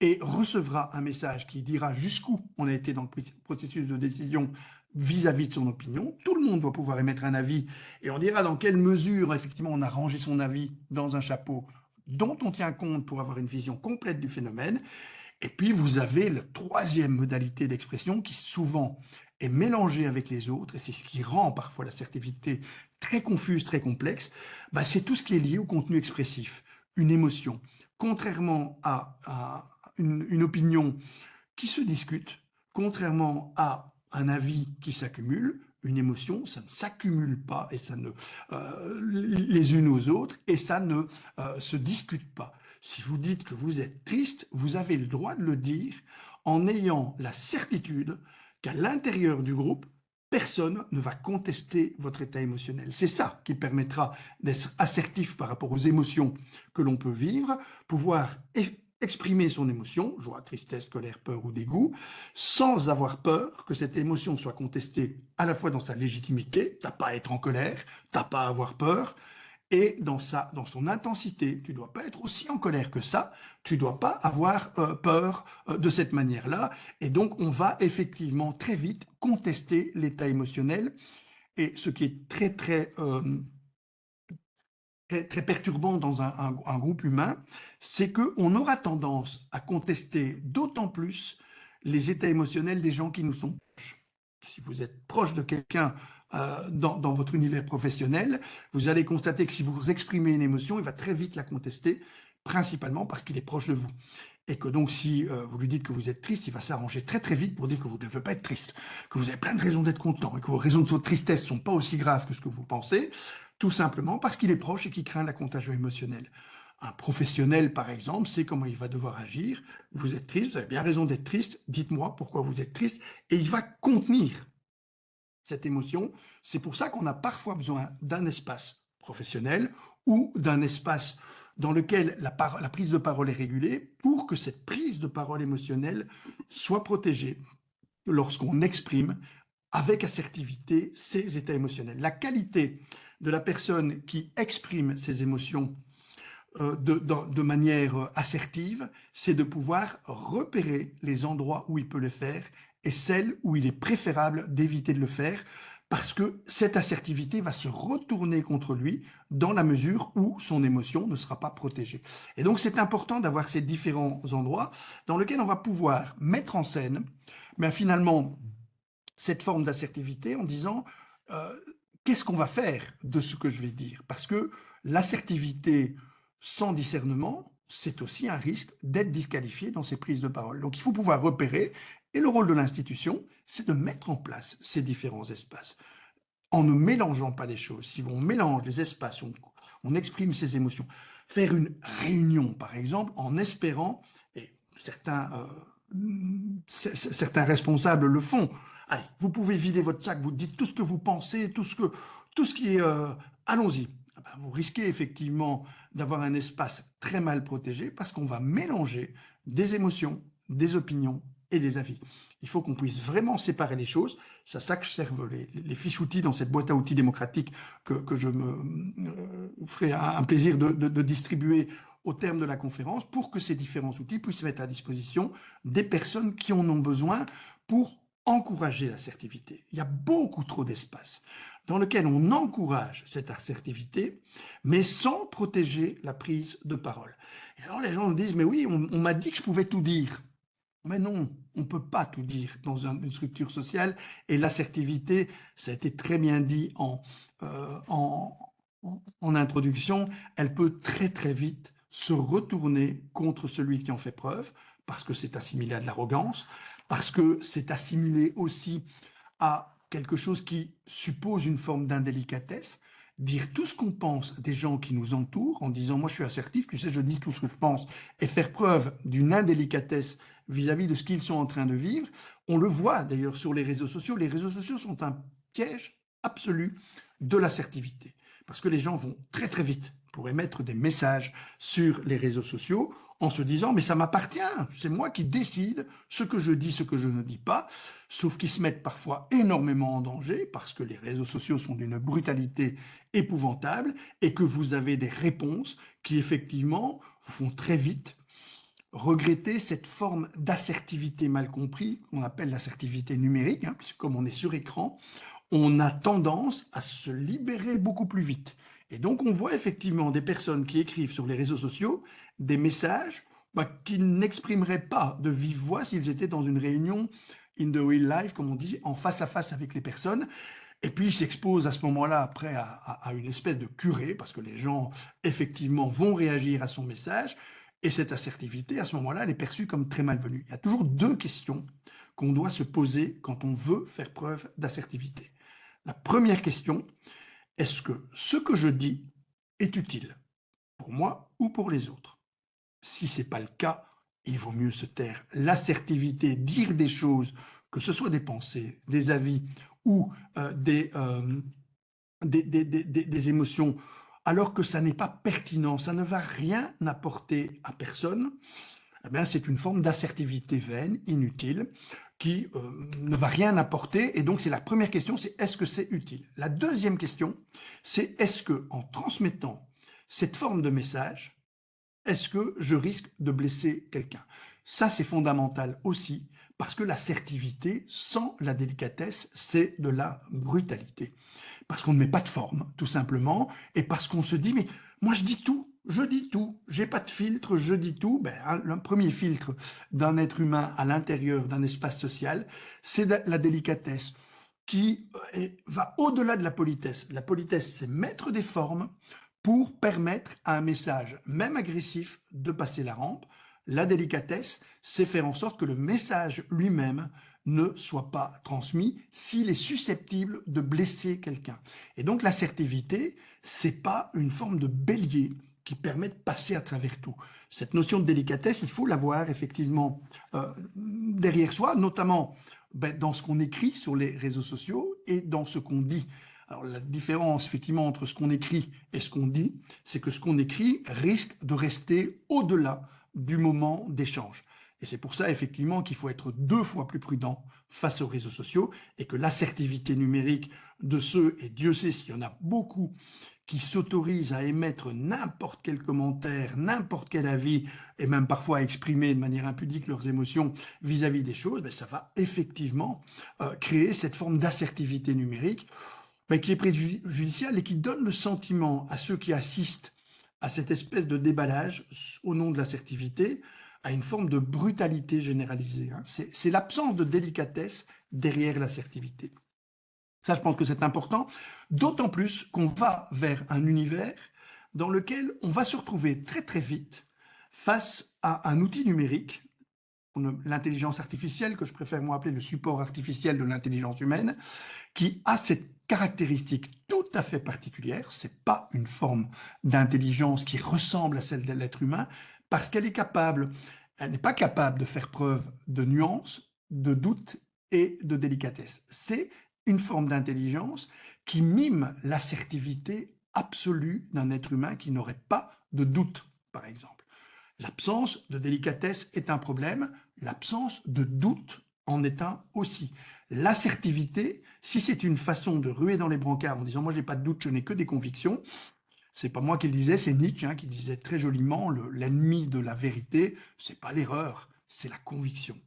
et recevra un message qui dira jusqu'où on a été dans le processus de décision vis-à-vis de son opinion. Tout le monde doit pouvoir émettre un avis et on dira dans quelle mesure, effectivement, on a rangé son avis dans un chapeau dont on tient compte pour avoir une vision complète du phénomène. Et puis, vous avez la troisième modalité d'expression qui souvent est mélangée avec les autres, et c'est ce qui rend parfois l'assertivité très confuse, très complexe, bah, c'est tout ce qui est lié au contenu expressif, une émotion. Contrairement à une opinion qui se discute, contrairement à un avis qui s'accumule, une émotion, ça ne s'accumule pas et ça ne, les unes aux autres et ça ne se discute pas. Si vous dites que vous êtes triste, vous avez le droit de le dire en ayant la certitude qu'à l'intérieur du groupe, personne ne va contester votre état émotionnel. C'est ça qui permettra d'être assertif par rapport aux émotions que l'on peut vivre, pouvoir exprimer son émotion, joie, tristesse, colère, peur ou dégoût, sans avoir peur que cette émotion soit contestée à la fois dans sa légitimité, t'as pas à être en colère, t'as pas à avoir peur, et dans son intensité. Tu dois pas être aussi en colère que ça, tu dois pas avoir peur de cette manière-là, et donc on va effectivement très vite contester l'état émotionnel, et ce qui est très perturbant dans un groupe humain, c'est qu'on aura tendance à contester d'autant plus les états émotionnels des gens qui nous sont proches. Si vous êtes proche de quelqu'un dans votre univers professionnel, vous allez constater que si vous exprimez une émotion, il va très vite la contester, principalement parce qu'il est proche de vous. Et que donc, si vous lui dites que vous êtes triste, il va s'arranger très très vite pour dire que vous ne devez pas être triste, que vous avez plein de raisons d'être content et que vos raisons de votre tristesse ne sont pas aussi graves que ce que vous pensez, tout simplement parce qu'il est proche et qu'il craint la contagion émotionnelle. Un professionnel, par exemple, sait comment il va devoir agir. Vous êtes triste, vous avez bien raison d'être triste, dites-moi pourquoi vous êtes triste, et il va contenir cette émotion. C'est pour ça qu'on a parfois besoin d'un espace professionnel ou d'un espace dans lequel la prise de parole est régulée pour que cette prise de parole émotionnelle soit protégée lorsqu'on exprime avec assertivité ses états émotionnels. La qualité de la personne qui exprime ses émotions de manière assertive, c'est de pouvoir repérer les endroits où il peut le faire et celles où il est préférable d'éviter de le faire, parce que cette assertivité va se retourner contre lui dans la mesure où son émotion ne sera pas protégée. Et donc c'est important d'avoir ces différents endroits dans lesquels on va pouvoir mettre en scène, mais finalement, cette forme d'assertivité en disant qu'est-ce qu'on va faire de ce que je vais dire? Parce que l'assertivité sans discernement, c'est aussi un risque d'être disqualifié dans ses prises de parole. Donc il faut pouvoir repérer, et le rôle de l'institution, c'est de mettre en place ces différents espaces, en ne mélangeant pas les choses. Si on mélange les espaces, on exprime ses émotions, faire une réunion, par exemple, en espérant, et certains responsables le font, allez, vous pouvez vider votre sac, vous dites tout ce que vous pensez, tout ce qui est... allons-y. Vous risquez effectivement d'avoir un espace très mal protégé parce qu'on va mélanger des émotions, des opinions et des avis. Il faut qu'on puisse vraiment séparer les choses. C'est à ça que servent les fiches outils dans cette boîte à outils démocratique que je me ferai un plaisir de distribuer au terme de la conférence pour que ces différents outils puissent mettre à disposition des personnes qui en ont besoin pour encourager l'assertivité. Il y a beaucoup trop d'espace dans lequel on encourage cette assertivité, mais sans protéger la prise de parole. Et alors les gens nous disent, mais oui, on m'a dit que je pouvais tout dire. Mais non, on ne peut pas tout dire dans une structure sociale, et l'assertivité, ça a été très bien dit en introduction, elle peut très très vite se retourner contre celui qui en fait preuve, parce que c'est assimilé à de l'arrogance, parce que c'est assimilé aussi à quelque chose qui suppose une forme d'indélicatesse, dire tout ce qu'on pense des gens qui nous entourent en disant « moi je suis assertif, tu sais, je dis tout ce que je pense » et faire preuve d'une indélicatesse vis-à-vis de ce qu'ils sont en train de vivre. On le voit d'ailleurs sur les réseaux sociaux. Les réseaux sociaux sont un piège absolu de l'assertivité parce que les gens vont très très vite pour émettre des messages sur les réseaux sociaux en se disant « mais ça m'appartient, c'est moi qui décide ce que je dis, ce que je ne dis pas », sauf qu'ils se mettent parfois énormément en danger parce que les réseaux sociaux sont d'une brutalité épouvantable et que vous avez des réponses qui effectivement vous font très vite regretter cette forme d'assertivité mal comprise, qu'on appelle l'assertivité numérique, hein, puisque comme on est sur écran, on a tendance à se libérer beaucoup plus vite. Et donc, on voit effectivement des personnes qui écrivent sur les réseaux sociaux des messages qu'ils n'exprimeraient pas de vive voix s'ils étaient dans une réunion in the real life, comme on dit, en face à face avec les personnes. Et puis, il s'expose à ce moment-là, après, à une espèce de curée, parce que les gens, effectivement, vont réagir à son message. Et cette assertivité, à ce moment-là, elle est perçue comme très malvenue. Il y a toujours deux questions qu'on doit se poser quand on veut faire preuve d'assertivité. La première question, est-ce que ce que je dis est utile pour moi ou pour les autres? Si ce n'est pas le cas, il vaut mieux se taire. L'assertivité, dire des choses, que ce soit des pensées, des avis ou des émotions, alors que ça n'est pas pertinent, ça ne va rien apporter à personne, eh bien, c'est une forme d'assertivité vaine, inutile, qui ne va rien apporter. Et donc, c'est la première question, c'est est-ce que c'est utile? La deuxième question, c'est est-ce que en transmettant cette forme de message, est-ce que je risque de blesser quelqu'un? Ça, c'est fondamental aussi, parce que l'assertivité, sans la délicatesse, c'est de la brutalité. Parce qu'on ne met pas de forme, tout simplement, et parce qu'on se dit, mais moi je dis tout, j'ai pas de filtre, je dis tout. Ben, le premier filtre d'un être humain à l'intérieur d'un espace social, c'est la délicatesse qui va au-delà de la politesse. La politesse, c'est mettre des formes pour permettre à un message, même agressif, de passer la rampe. La délicatesse, c'est faire en sorte que le message lui-même ne soit pas transmis s'il est susceptible de blesser quelqu'un. Et donc l'assertivité, c'est pas une forme de bélier qui permet de passer à travers tout. Cette notion de délicatesse, il faut l'avoir effectivement derrière soi, notamment dans ce qu'on écrit sur les réseaux sociaux et dans ce qu'on dit. Alors la différence effectivement entre ce qu'on écrit et ce qu'on dit, c'est que ce qu'on écrit risque de rester au-delà du moment d'échange. Et c'est pour ça effectivement qu'il faut être 2 fois plus prudent face aux réseaux sociaux et que l'assertivité numérique de ceux, et Dieu sait s'il y en a beaucoup, qui s'autorisent à émettre n'importe quel commentaire, n'importe quel avis, et même parfois à exprimer de manière impudique leurs émotions vis-à-vis des choses, ben ça va effectivement créer cette forme d'assertivité numérique qui est préjudiciable et qui donne le sentiment à ceux qui assistent à cette espèce de déballage au nom de l'assertivité, à une forme de brutalité généralisée. C'est l'absence de délicatesse derrière l'assertivité. Ça, je pense que c'est important, d'autant plus qu'on va vers un univers dans lequel on va se retrouver très très vite face à un outil numérique, l'intelligence artificielle, que je préfère moi appeler le support artificiel de l'intelligence humaine, qui a cette caractéristique tout à fait particulière. C'est pas une forme d'intelligence qui ressemble à celle de l'être humain, parce qu'elle est capable, elle n'est pas capable de faire preuve de nuance, de doute et de délicatesse. C'est une forme d'intelligence qui mime l'assertivité absolue d'un être humain qui n'aurait pas de doute, par exemple. L'absence de délicatesse est un problème, l'absence de doute en est un aussi. L'assertivité, si c'est une façon de ruer dans les brancards en disant « moi j'ai pas de doute, je n'ai que des convictions », c'est pas moi qui le disais, c'est Nietzsche qui disait très joliment l'ennemi de la vérité, c'est pas l'erreur, c'est la conviction.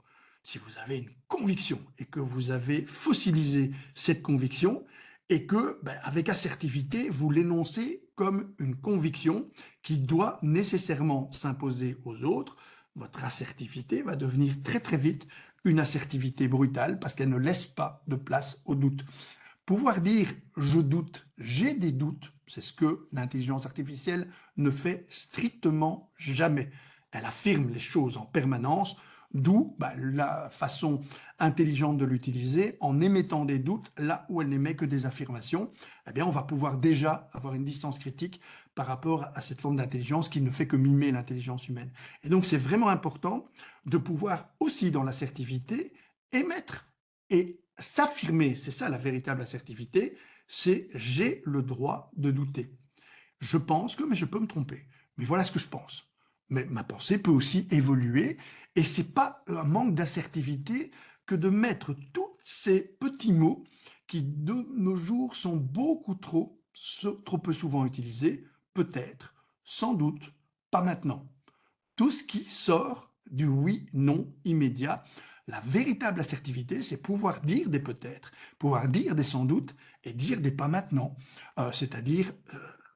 Si vous avez une conviction et que vous avez fossilisé cette conviction et que, avec assertivité, vous l'énoncez comme une conviction qui doit nécessairement s'imposer aux autres, votre assertivité va devenir très très vite une assertivité brutale parce qu'elle ne laisse pas de place au doute. Pouvoir dire « je doute, j'ai des doutes », c'est ce que l'intelligence artificielle ne fait strictement jamais. Elle affirme les choses en permanence, d'où la façon intelligente de l'utiliser, en émettant des doutes là où elle n'émet que des affirmations. Eh bien, on va pouvoir déjà avoir une distance critique par rapport à cette forme d'intelligence qui ne fait que mimer l'intelligence humaine. Et donc, c'est vraiment important de pouvoir aussi, dans l'assertivité, émettre et s'affirmer, c'est ça la véritable assertivité, c'est j'ai le droit de douter. Je pense que, mais je peux me tromper. Mais voilà ce que je pense. Mais ma pensée peut aussi évoluer et c'est pas un manque d'assertivité que de mettre tous ces petits mots qui de nos jours sont beaucoup trop peu souvent utilisés, peut-être, sans doute, pas maintenant. Tout ce qui sort du oui-non immédiat. La véritable assertivité, c'est pouvoir dire des peut-être, pouvoir dire des sans doute et dire des pas maintenant. C'est-à-dire,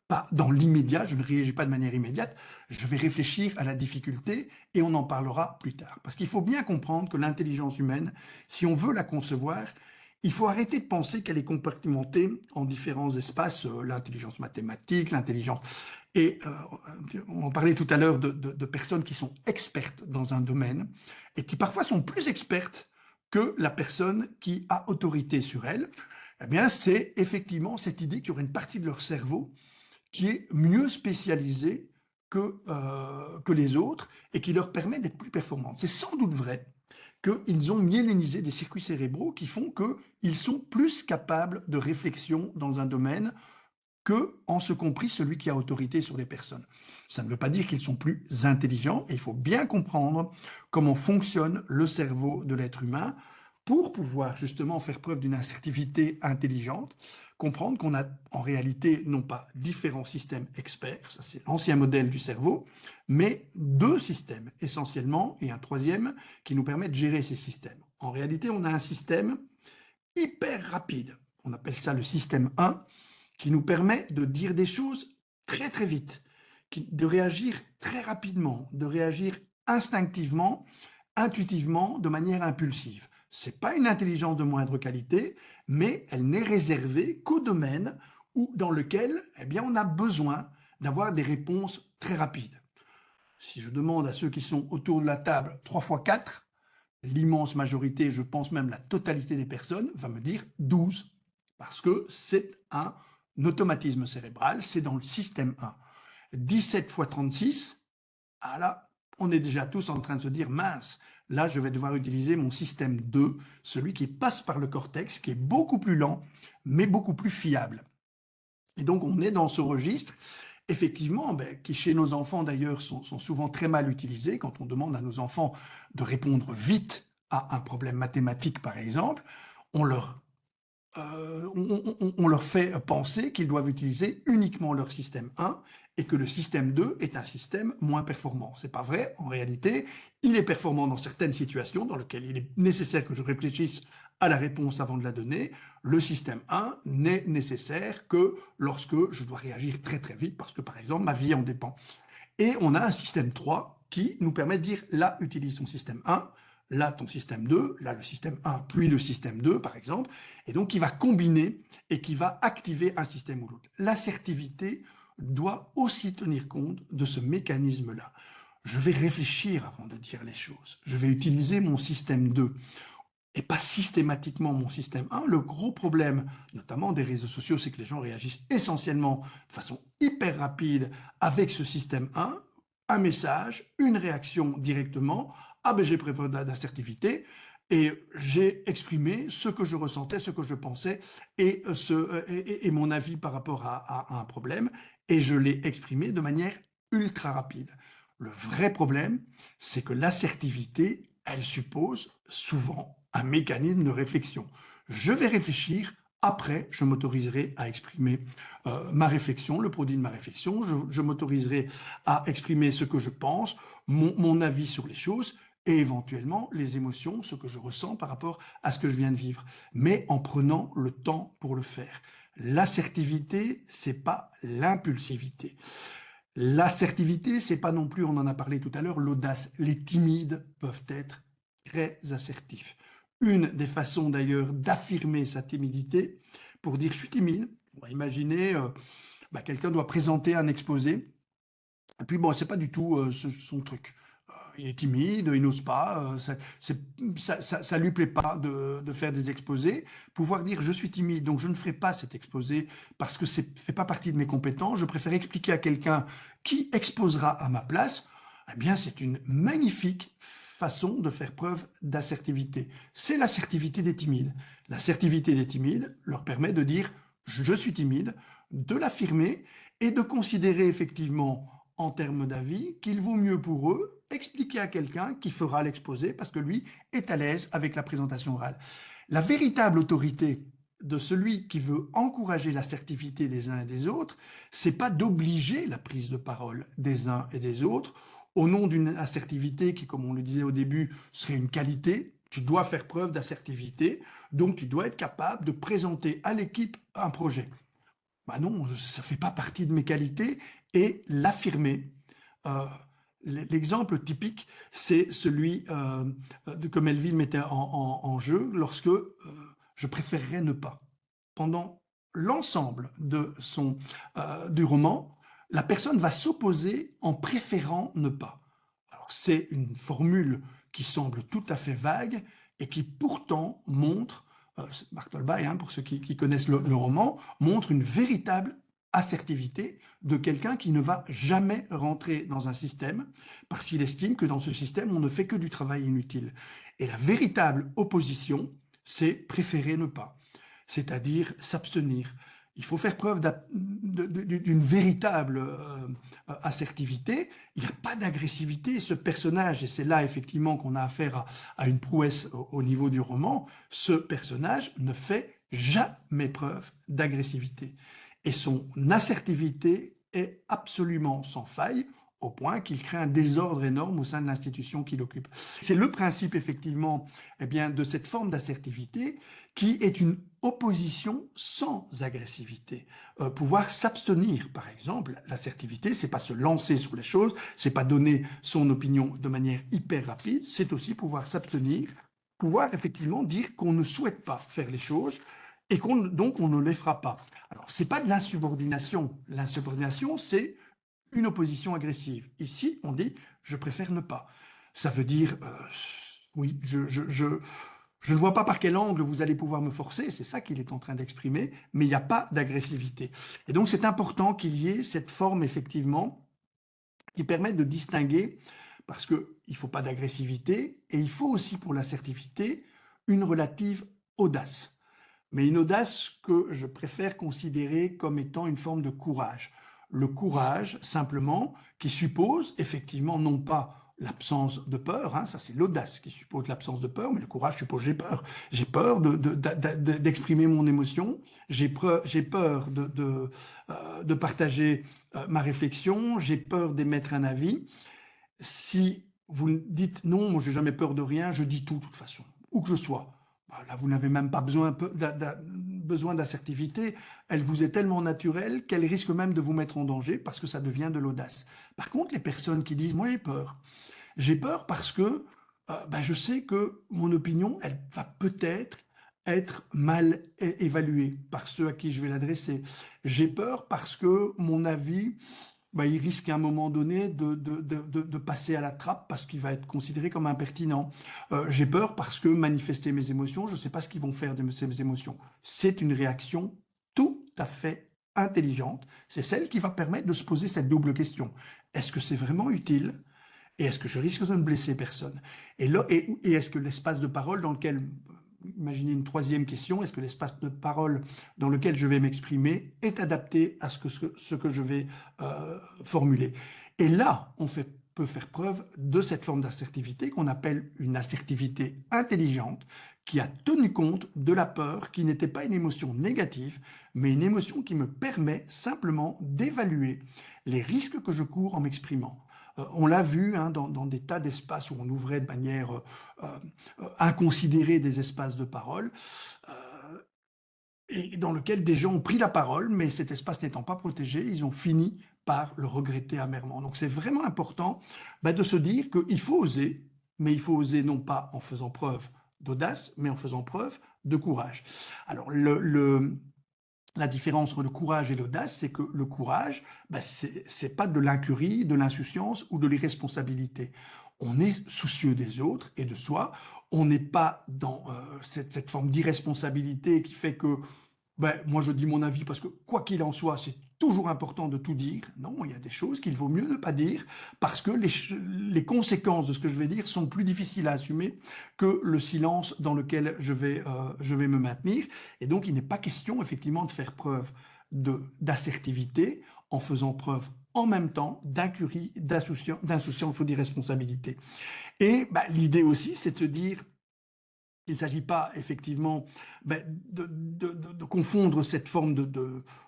pas dans l'immédiat, je ne réagis pas de manière immédiate, je vais réfléchir à la difficulté et on en parlera plus tard. Parce qu'il faut bien comprendre que l'intelligence humaine, si on veut la concevoir, Il faut arrêter de penser qu'elle est compartimentée en différents espaces, l'intelligence mathématique, l'intelligence... Et on parlait tout à l'heure de personnes qui sont expertes dans un domaine et qui parfois sont plus expertes que la personne qui a autorité sur elle. Eh bien, c'est effectivement cette idée qu'il y aurait une partie de leur cerveau qui est mieux spécialisée que les autres et qui leur permet d'être plus performantes. C'est sans doute vrai qu'ils ont myélinisé des circuits cérébraux qui font qu'ils sont plus capables de réflexion dans un domaine que, en ce compris, celui qui a autorité sur les personnes. Ça ne veut pas dire qu'ils sont plus intelligents, et il faut bien comprendre comment fonctionne le cerveau de l'être humain pour pouvoir justement faire preuve d'une assertivité intelligente, comprendre qu'on a en réalité non pas différents systèmes experts, ça c'est l'ancien modèle du cerveau, mais deux systèmes essentiellement, et un troisième qui nous permet de gérer ces systèmes. En réalité, on a un système hyper rapide, on appelle ça le système 1, qui nous permet de dire des choses très très vite, de réagir très rapidement, de réagir instinctivement, intuitivement, de manière impulsive. Ce n'est pas une intelligence de moindre qualité, mais elle n'est réservée qu'au domaine dans lequel eh bien, on a besoin d'avoir des réponses très rapides. Si je demande à ceux qui sont autour de la table 3 fois 4, l'immense majorité, je pense même la totalité des personnes, va me dire 12, parce que c'est un automatisme cérébral, c'est dans le système 1. 17 fois 36, ah là, on est déjà tous en train de se dire, mince, là je vais devoir utiliser mon système 2, celui qui passe par le cortex, qui est beaucoup plus lent, mais beaucoup plus fiable. Et donc on est dans ce registre, effectivement, qui chez nos enfants d'ailleurs sont souvent très mal utilisés. Quand on demande à nos enfants de répondre vite à un problème mathématique, par exemple, on leur fait penser qu'ils doivent utiliser uniquement leur système 1 et que le système 2 est un système moins performant. Ce n'est pas vrai, en réalité, il est performant dans certaines situations dans lesquelles il est nécessaire que je réfléchisse à la réponse avant de la donner. Le système 1 n'est nécessaire que lorsque je dois réagir très très vite parce que par exemple ma vie en dépend. Et on a un système 3 qui nous permet de dire là utilise ton système 1, là ton système 2, là le système 1 puis le système 2 par exemple, et donc qui va combiner et qui va activer un système ou l'autre. L'assertivité doit aussi tenir compte de ce mécanisme-là. Je vais réfléchir avant de dire les choses. Je vais utiliser mon système 2 et pas systématiquement mon système 1. Le gros problème, notamment des réseaux sociaux, c'est que les gens réagissent essentiellement de façon hyper rapide avec ce système 1, un message, une réaction directement. Ah ben j'ai prévu d'assertivité et j'ai exprimé ce que je ressentais, ce que je pensais et mon avis par rapport à un problème et je l'ai exprimé de manière ultra rapide. Le vrai problème, c'est que l'assertivité, elle suppose souvent un mécanisme de réflexion. Je vais réfléchir, après je m'autoriserai à exprimer ma réflexion, le produit de ma réflexion, je m'autoriserai à exprimer ce que je pense, mon avis sur les choses, et éventuellement les émotions, ce que je ressens par rapport à ce que je viens de vivre, mais en prenant le temps pour le faire. L'assertivité, c'est pas l'impulsivité. L'assertivité, c'est pas non plus, on en a parlé tout à l'heure, l'audace. Les timides peuvent être très assertifs. Une des façons d'ailleurs d'affirmer sa timidité, pour dire je suis timide, on va imaginer quelqu'un doit présenter un exposé, et puis bon, c'est pas du tout son truc. Il est timide, il n'ose pas, ça lui plaît pas de faire des exposés. Pouvoir dire je suis timide, donc je ne ferai pas cet exposé parce que ça ne fait pas partie de mes compétences, je préfère expliquer à quelqu'un qui exposera à ma place, eh bien c'est une magnifique façon de faire preuve d'assertivité. C'est l'assertivité des timides. L'assertivité des timides leur permet de dire je suis timide, de l'affirmer et de considérer effectivement en termes d'avis qu'il vaut mieux pour eux expliquer à quelqu'un qui fera l'exposé parce que lui est à l'aise avec la présentation orale. La véritable autorité de celui qui veut encourager l'assertivité des uns et des autres, c'est pas d'obliger la prise de parole des uns et des autres au nom d'une assertivité qui, comme on le disait au début, serait une qualité. Tu dois faire preuve d'assertivité, donc tu dois être capable de présenter à l'équipe un projet. Ben non, ça ne fait pas partie de mes qualités et l'affirmer. L'exemple typique, c'est celui que Melville mettait en jeu lorsque je préférerais ne pas. Pendant l'ensemble du roman, la personne va s'opposer en préférant ne pas. Alors c'est une formule qui semble tout à fait vague et qui pourtant montre, Barthold Bay, pour ceux qui connaissent le roman, montre une véritable assertivité de quelqu'un qui ne va jamais rentrer dans un système parce qu'il estime que dans ce système, on ne fait que du travail inutile. Et la véritable opposition, c'est préférer ne pas, c'est-à-dire s'abstenir. Il faut faire preuve d'une véritable assertivité. Il n'y a pas d'agressivité. Ce personnage, et c'est là effectivement qu'on a affaire à une prouesse au niveau du roman, ce personnage ne fait jamais preuve d'agressivité. Et son assertivité est absolument sans faille, au point qu'il crée un désordre énorme au sein de l'institution qu'il occupe. C'est le principe, effectivement, de cette forme d'assertivité qui est une opposition sans agressivité. Pouvoir s'abstenir, par exemple, l'assertivité, c'est pas se lancer sur les choses, c'est pas donner son opinion de manière hyper rapide, c'est aussi pouvoir s'abstenir, pouvoir effectivement dire qu'on ne souhaite pas faire les choses et donc on ne les fera pas. Alors, c'est pas de l'insubordination. L'insubordination, c'est une opposition agressive. Ici, on dit « je préfère ne pas ». Ça veut dire oui, je ne vois pas par quel angle vous allez pouvoir me forcer, c'est ça qu'il est en train d'exprimer, mais il n'y a pas d'agressivité. Et donc, c'est important qu'il y ait cette forme, effectivement, qui permet de distinguer, parce qu'il ne faut pas d'agressivité, et il faut aussi, pour l'assertivité, une relative audace. Mais une audace que je préfère considérer comme étant une forme de courage. Le courage, simplement, qui suppose effectivement non pas l'absence de peur, ça c'est l'audace qui suppose l'absence de peur, mais le courage suppose j'ai peur. J'ai peur d'exprimer mon émotion, j'ai peur de partager ma réflexion, j'ai peur d'émettre un avis. Si vous dites non, moi j'ai jamais peur de rien, je dis tout de toute façon, où que je sois. Là, vous n'avez même pas besoin d'assertivité. Elle vous est tellement naturelle qu'elle risque même de vous mettre en danger parce que ça devient de l'audace. Par contre, les personnes qui disent « moi j'ai peur parce que je sais que mon opinion, elle va peut-être être mal évaluée par ceux à qui je vais l'adresser. J'ai peur parce que mon avis… il risque à un moment donné de passer à la trappe parce qu'il va être considéré comme impertinent. J'ai peur parce que manifester mes émotions, je ne sais pas ce qu'ils vont faire de ces émotions. » C'est une réaction tout à fait intelligente. C'est celle qui va permettre de se poser cette double question. Est-ce que c'est vraiment utile ? Et est-ce que je risque de ne blesser personne ? Et est-ce que l'espace de parole dans lequel… Imaginez une troisième question, est-ce que l'espace de parole dans lequel je vais m'exprimer est adapté à ce que je vais formuler? Et là, on peut faire preuve de cette forme d'assertivité qu'on appelle une assertivité intelligente, qui a tenu compte de la peur, qui n'était pas une émotion négative, mais une émotion qui me permet simplement d'évaluer les risques que je cours en m'exprimant. On l'a vu dans des tas d'espaces où on ouvrait de manière inconsidérée des espaces de parole, et dans lequel des gens ont pris la parole, mais cet espace n'étant pas protégé, ils ont fini par le regretter amèrement. Donc c'est vraiment important de se dire qu'il faut oser, mais il faut oser non pas en faisant preuve d'audace, mais en faisant preuve de courage. Alors la différence entre le courage et l'audace, c'est que le courage, c'est pas de l'incurie, de l'insouciance ou de l'irresponsabilité. On est soucieux des autres et de soi. On n'est pas dans cette forme d'irresponsabilité qui fait que moi je dis mon avis parce que quoi qu'il en soit, c'est toujours important de tout dire. Non, il y a des choses qu'il vaut mieux ne pas dire parce que les conséquences de ce que je vais dire sont plus difficiles à assumer que le silence dans lequel je vais me maintenir. Et donc, il n'est pas question effectivement de faire preuve d'assertivité en faisant preuve en même temps d'incurie, d'insouciance ou d'irresponsabilité. Et l'idée aussi, c'est de se dire il ne s'agit pas effectivement de confondre cette forme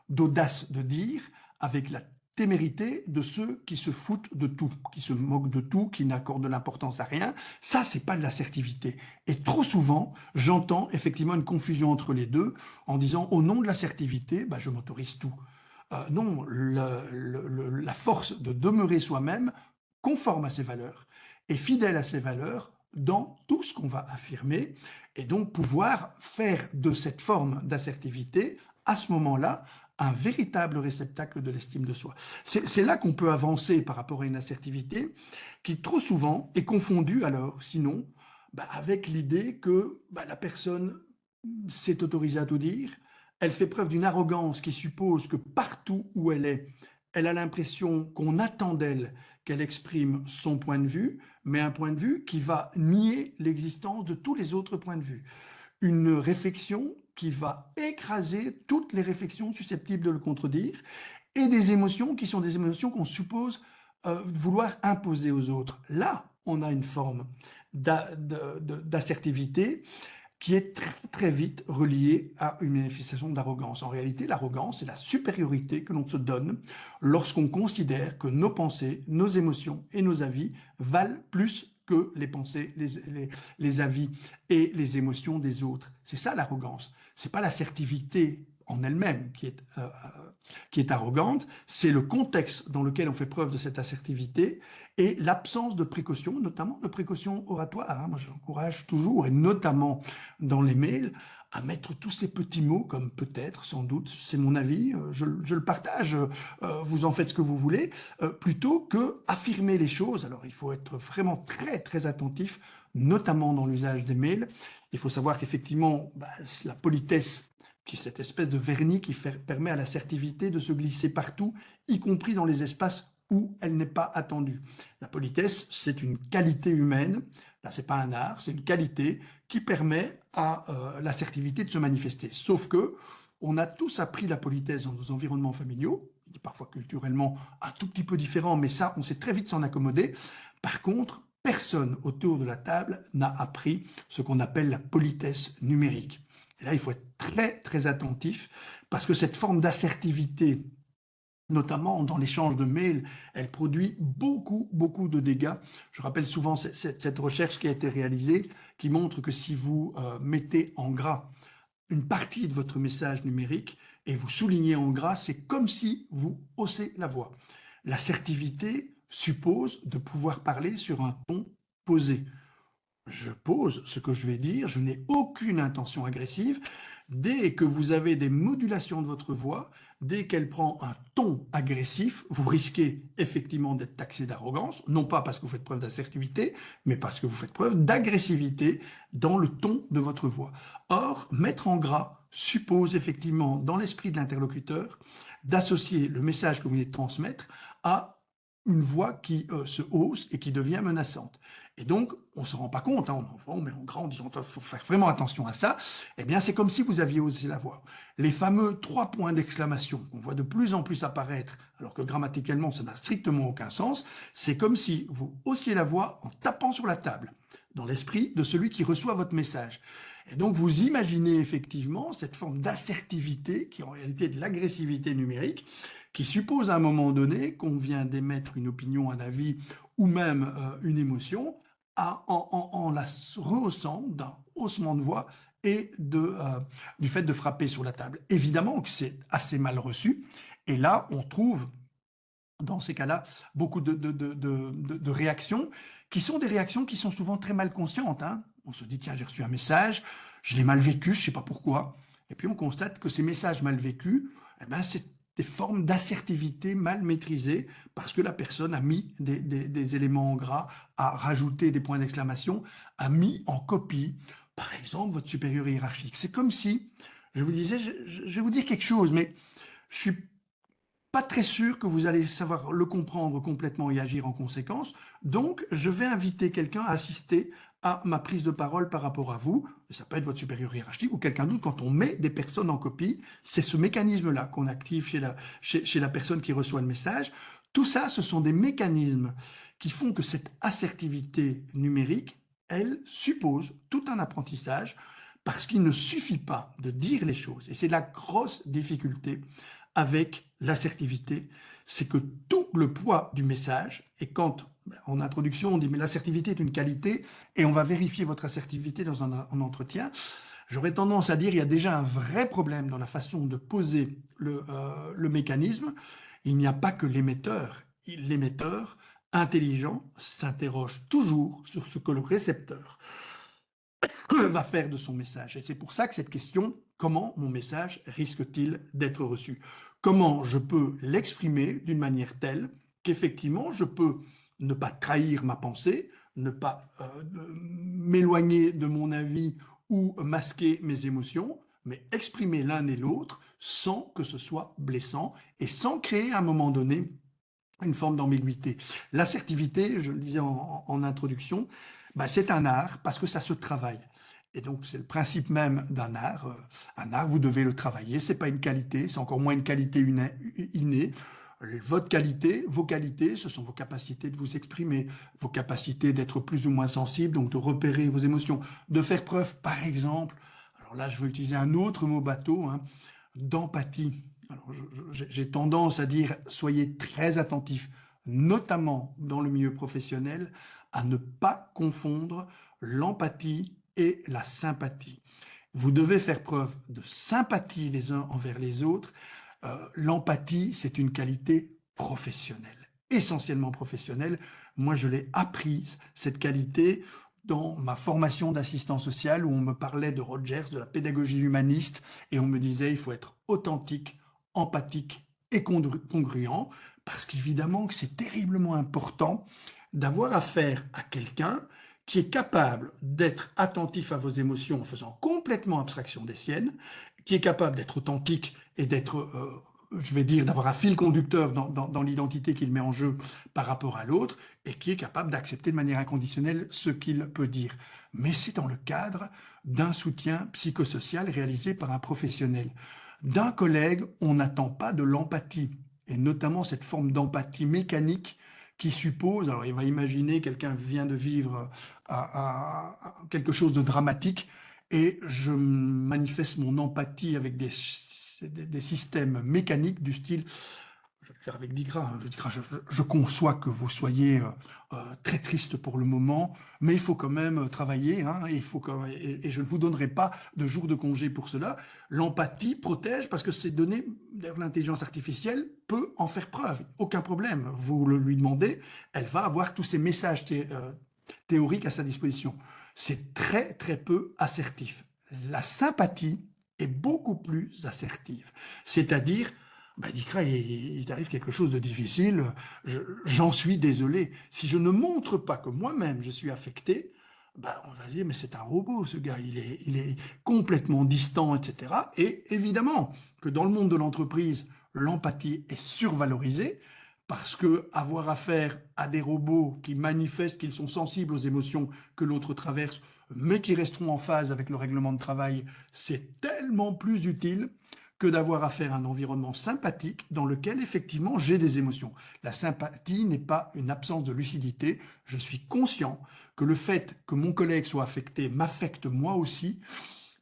d'audace de dire avec la témérité de ceux qui se foutent de tout, qui se moquent de tout, qui n'accordent de l'importance à rien. Ça, c'est pas de l'assertivité. Et trop souvent, j'entends effectivement une confusion entre les deux en disant au nom de l'assertivité, je m'autorise tout. Non, la force de demeurer soi-même conforme à ses valeurs et fidèle à ses valeurs dans tout ce qu'on va affirmer et donc pouvoir faire de cette forme d'assertivité, à ce moment-là, un véritable réceptacle de l'estime de soi. C'est là qu'on peut avancer par rapport à une assertivité qui trop souvent est confondue alors, sinon, avec l'idée que la personne s'est autorisée à tout dire, elle fait preuve d'une arrogance qui suppose que partout où elle est, elle a l'impression qu'on attend d'elle qu'elle exprime son point de vue, mais un point de vue qui va nier l'existence de tous les autres points de vue. Une réflexion qui va écraser toutes les réflexions susceptibles de le contredire, et des émotions qui sont des émotions qu'on suppose vouloir imposer aux autres. Là, on a une forme d'assertivité qui est très, très vite reliée à une manifestation d'arrogance. En réalité, l'arrogance, c'est la supériorité que l'on se donne lorsqu'on considère que nos pensées, nos émotions et nos avis valent plus que les pensées, les avis et les émotions des autres. C'est ça l'arrogance. C'est pas l'assertivité en elle-même qui est arrogante, c'est le contexte dans lequel on fait preuve de cette assertivité et l'absence de précaution, notamment de précaution oratoire. Moi, j'encourage toujours, et notamment dans les mails, à mettre tous ces petits mots comme peut-être, sans doute, c'est mon avis, je le partage, vous en faites ce que vous voulez, plutôt que affirmer les choses. Alors, il faut être vraiment très, très attentif, notamment dans l'usage des mails. Il faut savoir qu'effectivement, la politesse, qui est cette espèce de vernis qui permet à l'assertivité de se glisser partout, y compris dans les espaces où elle n'est pas attendue. La politesse, c'est une qualité humaine. Là, c'est pas un art, c'est une qualité qui permet à l'assertivité de se manifester. Sauf que on a tous appris la politesse dans nos environnements familiaux, parfois culturellement un tout petit peu différent, mais ça, on sait très vite s'en accommoder. Par contre, personne autour de la table n'a appris ce qu'on appelle la politesse numérique. Et là, il faut être très, très attentif parce que cette forme d'assertivité, notamment dans l'échange de mails, elle produit beaucoup, beaucoup de dégâts. Je rappelle souvent cette recherche qui a été réalisée qui montre que si vous mettez en gras une partie de votre message numérique et vous soulignez en gras, c'est comme si vous haussez la voix. L'assertivité suppose de pouvoir parler sur un ton posé. Je pose ce que je vais dire, je n'ai aucune intention agressive. Dès que vous avez des modulations de votre voix, dès qu'elle prend un ton agressif, vous risquez effectivement d'être taxé d'arrogance, non pas parce que vous faites preuve d'assertivité, mais parce que vous faites preuve d'agressivité dans le ton de votre voix. Or, mettre en gras suppose effectivement, dans l'esprit de l'interlocuteur, d'associer le message que vous venez de transmettre à une voix qui se hausse et qui devient menaçante. Et donc, on ne se rend pas compte, on met en gras en disant qu'il faut faire vraiment attention à ça. Eh bien, c'est comme si vous aviez haussé la voix. Les fameux 3 points d'exclamation qu'on voit de plus en plus apparaître, alors que grammaticalement, ça n'a strictement aucun sens, c'est comme si vous haussiez la voix en tapant sur la table, dans l'esprit de celui qui reçoit votre message. Et donc, vous imaginez effectivement cette forme d'assertivité, qui est en réalité de l'agressivité numérique, qui suppose à un moment donné qu'on vient d'émettre une opinion, un avis ou même une émotion, en la rehaussant d'un haussement de voix et du fait de frapper sur la table. Évidemment que c'est assez mal reçu, et là, on trouve, dans ces cas-là, beaucoup de réactions, qui sont des réactions qui sont souvent très mal conscientes. On se dit, tiens, j'ai reçu un message, je l'ai mal vécu, je ne sais pas pourquoi. Et puis on constate que ces messages mal vécus, c'est des formes d'assertivité mal maîtrisées parce que la personne a mis des éléments en gras, a rajouté des points d'exclamation, a mis en copie, par exemple, votre supérieur hiérarchique. C'est comme si, je vous disais, je vais vous dire quelque chose, mais je suis pas très sûr que vous allez savoir le comprendre complètement et agir en conséquence. Donc, je vais inviter quelqu'un à assister à ma prise de parole par rapport à vous. Ça peut être votre supérieur hiérarchique ou quelqu'un d'autre. Quand on met des personnes en copie, c'est ce mécanisme-là qu'on active chez la personne qui reçoit le message. Tout ça, ce sont des mécanismes qui font que cette assertivité numérique, elle suppose tout un apprentissage parce qu'il ne suffit pas de dire les choses. Et c'est la grosse difficulté avec l'assertivité, c'est que tout le poids du message, et quand en introduction on dit mais l'assertivité est une qualité et on va vérifier votre assertivité dans un entretien, j'aurais tendance à dire il y a déjà un vrai problème dans la façon de poser le mécanisme. Il n'y a pas que l'émetteur. L'émetteur intelligent s'interroge toujours sur ce que le récepteur va faire de son message. Et c'est pour ça que cette question, comment mon message risque-t-il d'être reçu? Comment je peux l'exprimer d'une manière telle qu'effectivement je peux ne pas trahir ma pensée, ne pas m'éloigner de mon avis ou masquer mes émotions, mais exprimer l'un et l'autre sans que ce soit blessant et sans créer à un moment donné une forme d'ambiguïté. L'assertivité, je le disais en introduction, bah, c'est un art parce que ça se travaille. Et donc, c'est le principe même d'un art. Un art, vous devez le travailler. C'est pas une qualité, c'est encore moins une qualité innée. Votre qualité, vos qualités, ce sont vos capacités de vous exprimer, vos capacités d'être plus ou moins sensible, donc de repérer vos émotions, de faire preuve, par exemple, alors là, je veux utiliser un autre mot bateau, hein, d'empathie. Alors, j'ai tendance à dire, soyez très attentifs, notamment dans le milieu professionnel, à ne pas confondre l'empathie et la sympathie. Vous devez faire preuve de sympathie les uns envers les autres. L'empathie, c'est une qualité professionnelle, essentiellement professionnelle. Moi, je l'ai apprise, cette qualité, dans ma formation d'assistant social où on me parlait de Rogers, de la pédagogie humaniste, et on me disait il faut être authentique, empathique et congruent, parce qu'évidemment que c'est terriblement important d'avoir affaire à quelqu'un qui est capable d'être attentif à vos émotions en faisant complètement abstraction des siennes, qui est capable d'être authentique et d'être, je vais dire, d'avoir un fil conducteur dans l'identité qu'il met en jeu par rapport à l'autre, et qui est capable d'accepter de manière inconditionnelle ce qu'il peut dire. Mais c'est dans le cadre d'un soutien psychosocial réalisé par un professionnel. D'un collègue, on n'attend pas de l'empathie, et notamment cette forme d'empathie mécanique qui suppose, alors il va imaginer quelqu'un vient de vivre quelque chose de dramatique, et je manifeste mon empathie avec des systèmes mécaniques du style, je vais le faire avec Digra, hein, je conçois que vous soyez très triste pour le moment, mais il faut quand même travailler, hein, et, et je ne vous donnerai pas de jours de congé pour cela. L'empathie protège parce que c'est donné, d'ailleurs l'intelligence artificielle peut en faire preuve, aucun problème. Vous le lui demandez, elle va avoir tous ces messages théoriques à sa disposition. C'est très très peu assertif. La sympathie est beaucoup plus assertive, c'est-à-dire bah, Dikra, il t'arrive quelque chose de difficile, j'en suis désolé. Si je ne montre pas que moi-même je suis affecté, bah, on va dire, mais c'est un robot, ce gars, il est complètement distant, etc. Et évidemment que dans le monde de l'entreprise, l'empathie est survalorisée, parce que avoir affaire à des robots qui manifestent qu'ils sont sensibles aux émotions que l'autre traverse, mais qui resteront en phase avec le règlement de travail, c'est tellement plus utile que d'avoir affaire à un environnement sympathique dans lequel effectivement j'ai des émotions. La sympathie n'est pas une absence de lucidité. Je suis conscient que le fait que mon collègue soit affecté m'affecte moi aussi,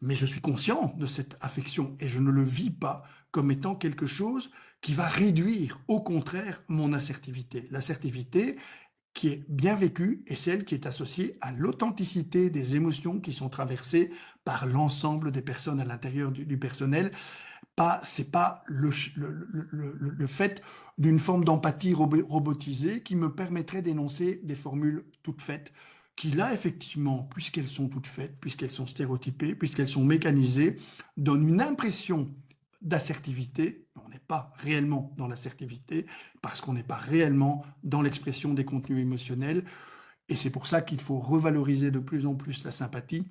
mais je suis conscient de cette affection et je ne le vis pas comme étant quelque chose qui va réduire au contraire mon assertivité. L'assertivité qui est bien vécue est celle qui est associée à l'authenticité des émotions qui sont traversées par l'ensemble des personnes à l'intérieur du personnel. C'est pas le fait d'une forme d'empathie robotisée qui me permettrait d'énoncer des formules toutes faites, qui là, effectivement, puisqu'elles sont toutes faites, puisqu'elles sont stéréotypées, puisqu'elles sont mécanisées, donnent une impression d'assertivité. On n'est pas réellement dans l'assertivité, parce qu'on n'est pas réellement dans l'expression des contenus émotionnels. Et c'est pour ça qu'il faut revaloriser de plus en plus la sympathie,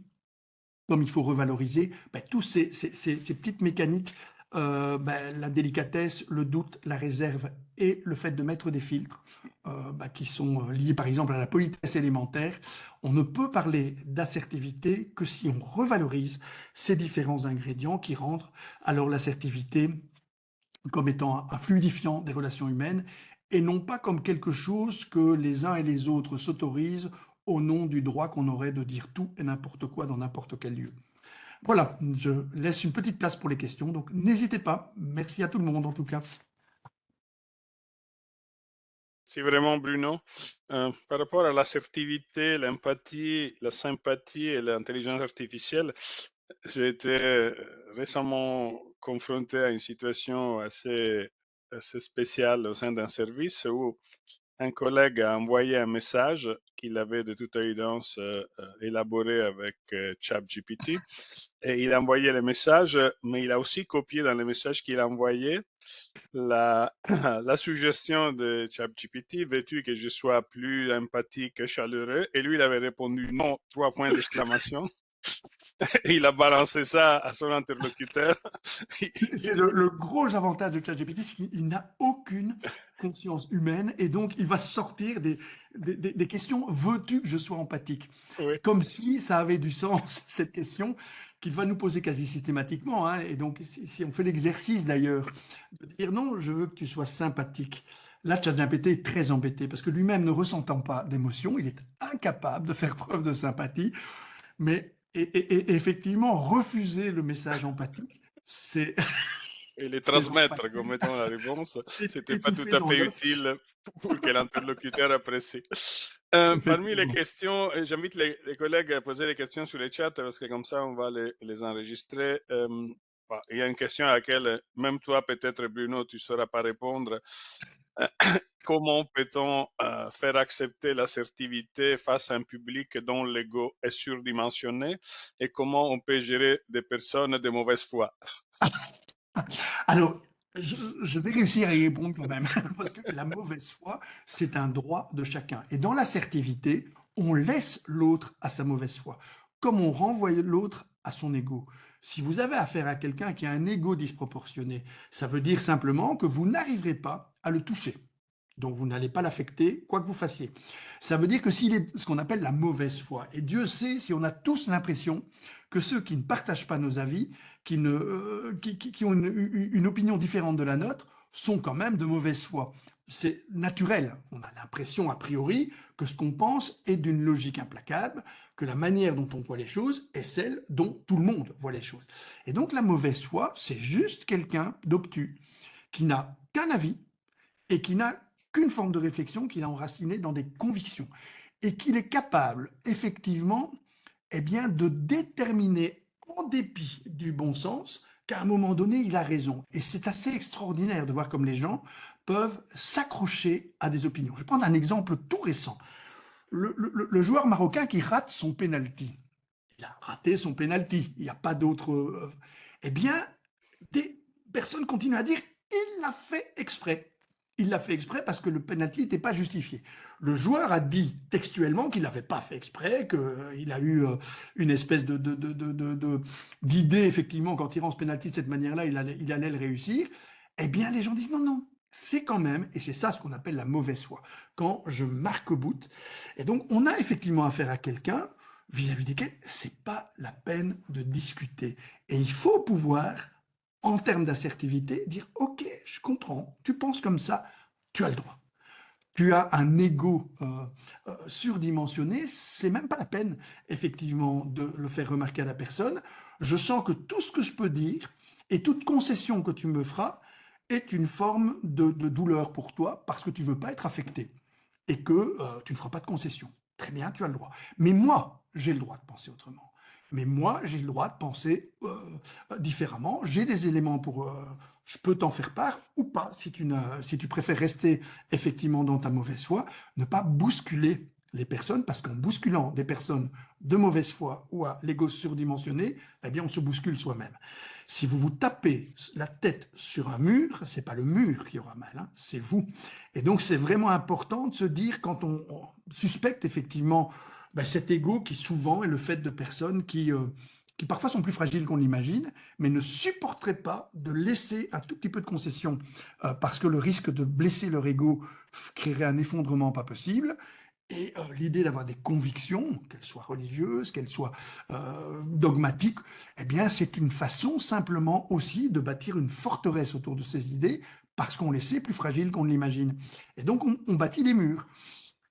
comme il faut revaloriser tous ces petites mécaniques, la délicatesse, le doute, la réserve et le fait de mettre des filtres qui sont liés par exemple à la politesse élémentaire. On ne peut parler d'assertivité que si on revalorise ces différents ingrédients qui rendent alors l'assertivité comme étant un fluidifiant des relations humaines et non pas comme quelque chose que les uns et les autres s'autorisent au nom du droit qu'on aurait de dire tout et n'importe quoi dans n'importe quel lieu. Voilà, je laisse une petite place pour les questions, donc n'hésitez pas. Merci à tout le monde en tout cas.
C'est vraiment Bruno. Par rapport à l'assertivité, l'empathie, la sympathie et l'intelligence artificielle, j'ai été récemment confronté à une situation assez spéciale au sein d'un service où un collègue a envoyé un message qu'il avait de toute évidence élaboré avec ChatGPT. Et il a envoyé le message, mais il a aussi copié dans le message qu'il a envoyé la, la suggestion de ChatGPT, veux-tu que je sois plus empathique et chaleureux? Et lui, il avait répondu non, 3 points d'exclamation. Et il a balancé ça à son interlocuteur.
C'est le gros avantage de ChatGPT, c'est qu'il n'a aucune conscience humaine et donc il va sortir des questions. Veux-tu que je sois empathique?
Oui.
Comme si ça avait du sens, cette question qu'il va nous poser quasi systématiquement, hein. Et donc, si on fait l'exercice d'ailleurs de dire non, je veux que tu sois sympathique. Là, ChatGPT est très embêté parce que lui-même ne ressentant pas d'émotion, il est incapable de faire preuve de sympathie. Mais et effectivement, refuser le message empathique, c'est
Et les
c'est
transmettre
l'empathie
comme étant la réponse, c'était pas tout
étouffée
à
dans
fait
l'œuf.
utile pour que l'interlocuteur apprécie. Parmi les
Effectivement.
questions, j'invite les collègues à poser des questions sur les chats parce que comme ça, on va les enregistrer. Il y a une question à laquelle même toi, peut-être Bruno, tu ne sauras pas répondre. Comment peut-on faire accepter l'assertivité face à un public dont l'ego est surdimensionné et comment on peut gérer des personnes de mauvaise foi?
Alors, je vais réussir à y répondre quand même, parce que la mauvaise foi, c'est un droit de chacun. Et dans l'assertivité, on laisse l'autre à sa mauvaise foi, comme on renvoie l'autre à son ego. Si vous avez affaire à quelqu'un qui a un ego disproportionné, ça veut dire simplement que vous n'arriverez pas à le toucher. Donc vous n'allez pas l'affecter, quoi que vous fassiez. Ça veut dire que s'il est ce qu'on appelle la mauvaise foi, et Dieu sait si on a tous l'impression que ceux qui ne partagent pas nos avis, qui ont une opinion différente de la nôtre, sont quand même de mauvaise foi. C'est naturel. On a l'impression, a priori, que ce qu'on pense est d'une logique implacable, que la manière dont on voit les choses est celle dont tout le monde voit les choses. Et donc la mauvaise foi, c'est juste quelqu'un d'obtus, qui n'a qu'un avis, et qui n'a qu'une forme de réflexion qu'il a enracinée dans des convictions et qu'il est capable effectivement de déterminer en dépit du bon sens qu'à un moment donné il a raison. Et c'est assez extraordinaire de voir comme les gens peuvent s'accrocher à des opinions. Je vais prendre un exemple tout récent. Le joueur marocain qui rate son penalty. Il a raté son penalty. Il n'y a pas d'autre. Eh bien, des personnes continuent à dire il l'a fait exprès. Il l'a fait exprès parce que le penalty n'était pas justifié. Le joueur a dit textuellement qu'il l'avait pas fait exprès, qu'il a eu une espèce d'idée, effectivement, qu'en tirant ce penalty de cette manière-là, il allait le réussir. Eh bien, les gens disent non, non, c'est quand même, et c'est ça ce qu'on appelle la mauvaise foi, quand je marque au bout. Et donc, on a effectivement affaire à quelqu'un vis-à-vis desquels c'est pas la peine de discuter. Et il faut pouvoir en termes d'assertivité, dire ok, je comprends, tu penses comme ça, tu as le droit. Tu as un ego surdimensionné, c'est même pas la peine, effectivement, de le faire remarquer à la personne. Je sens que tout ce que je peux dire et toute concession que tu me feras est une forme de douleur pour toi parce que tu veux pas être affecté et que tu ne feras pas de concession. Très bien, tu as le droit. Mais moi, j'ai le droit de penser autrement. Mais moi, j'ai le droit de penser différemment. J'ai des éléments pour... je peux t'en faire part ou pas, si tu préfères rester effectivement dans ta mauvaise foi, ne pas bousculer les personnes, parce qu'en bousculant des personnes de mauvaise foi ou à l'ego surdimensionné, eh bien, on se bouscule soi-même. Si vous vous tapez la tête sur un mur, c'est pas le mur qui aura mal, hein, c'est vous. Et donc, c'est vraiment important de se dire, quand on suspecte effectivement cet ego qui souvent est le fait de personnes qui parfois sont plus fragiles qu'on l'imagine, mais ne supporteraient pas de laisser un tout petit peu de concession parce que le risque de blesser leur ego créerait un effondrement pas possible. Et l'idée d'avoir des convictions, qu'elles soient religieuses, qu'elles soient dogmatiques, eh bien, c'est une façon simplement aussi de bâtir une forteresse autour de ces idées parce qu'on les sait plus fragiles qu'on ne l'imagine. Et donc, on bâtit des murs.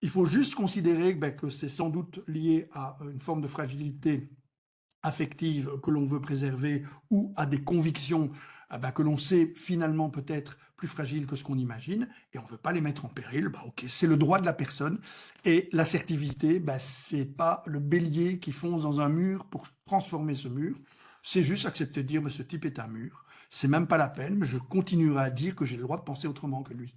Il faut juste considérer que c'est sans doute lié à une forme de fragilité affective que l'on veut préserver ou à des convictions que l'on sait finalement peut-être plus fragiles que ce qu'on imagine et on ne veut pas les mettre en péril. Ok, c'est le droit de la personne et l'assertivité, c'est pas le bélier qui fonce dans un mur pour transformer ce mur. C'est juste accepter de dire ce type est un mur. C'est même pas la peine, mais je continuerai à dire que j'ai le droit de penser autrement que lui.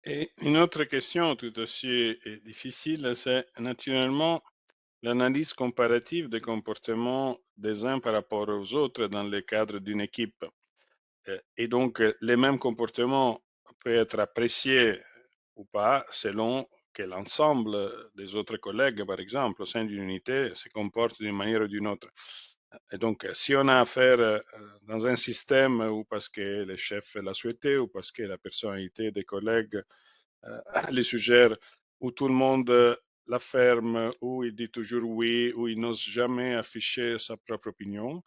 Et une autre question tout aussi difficile, c'est naturellement l'analyse comparative des comportements des uns par rapport aux autres dans le cadre d'une équipe. Et donc, les mêmes comportements peuvent être appréciés ou pas selon que l'ensemble des autres collègues, par exemple, au sein d'une unité, se comportent d'une manière ou d'une autre. Et donc, si on a affaire dans un système où parce que le chef l'a souhaité ou parce que la personnalité des collègues les suggère, où tout le monde la ferme, où il dit toujours oui, où il n'ose jamais afficher sa propre opinion,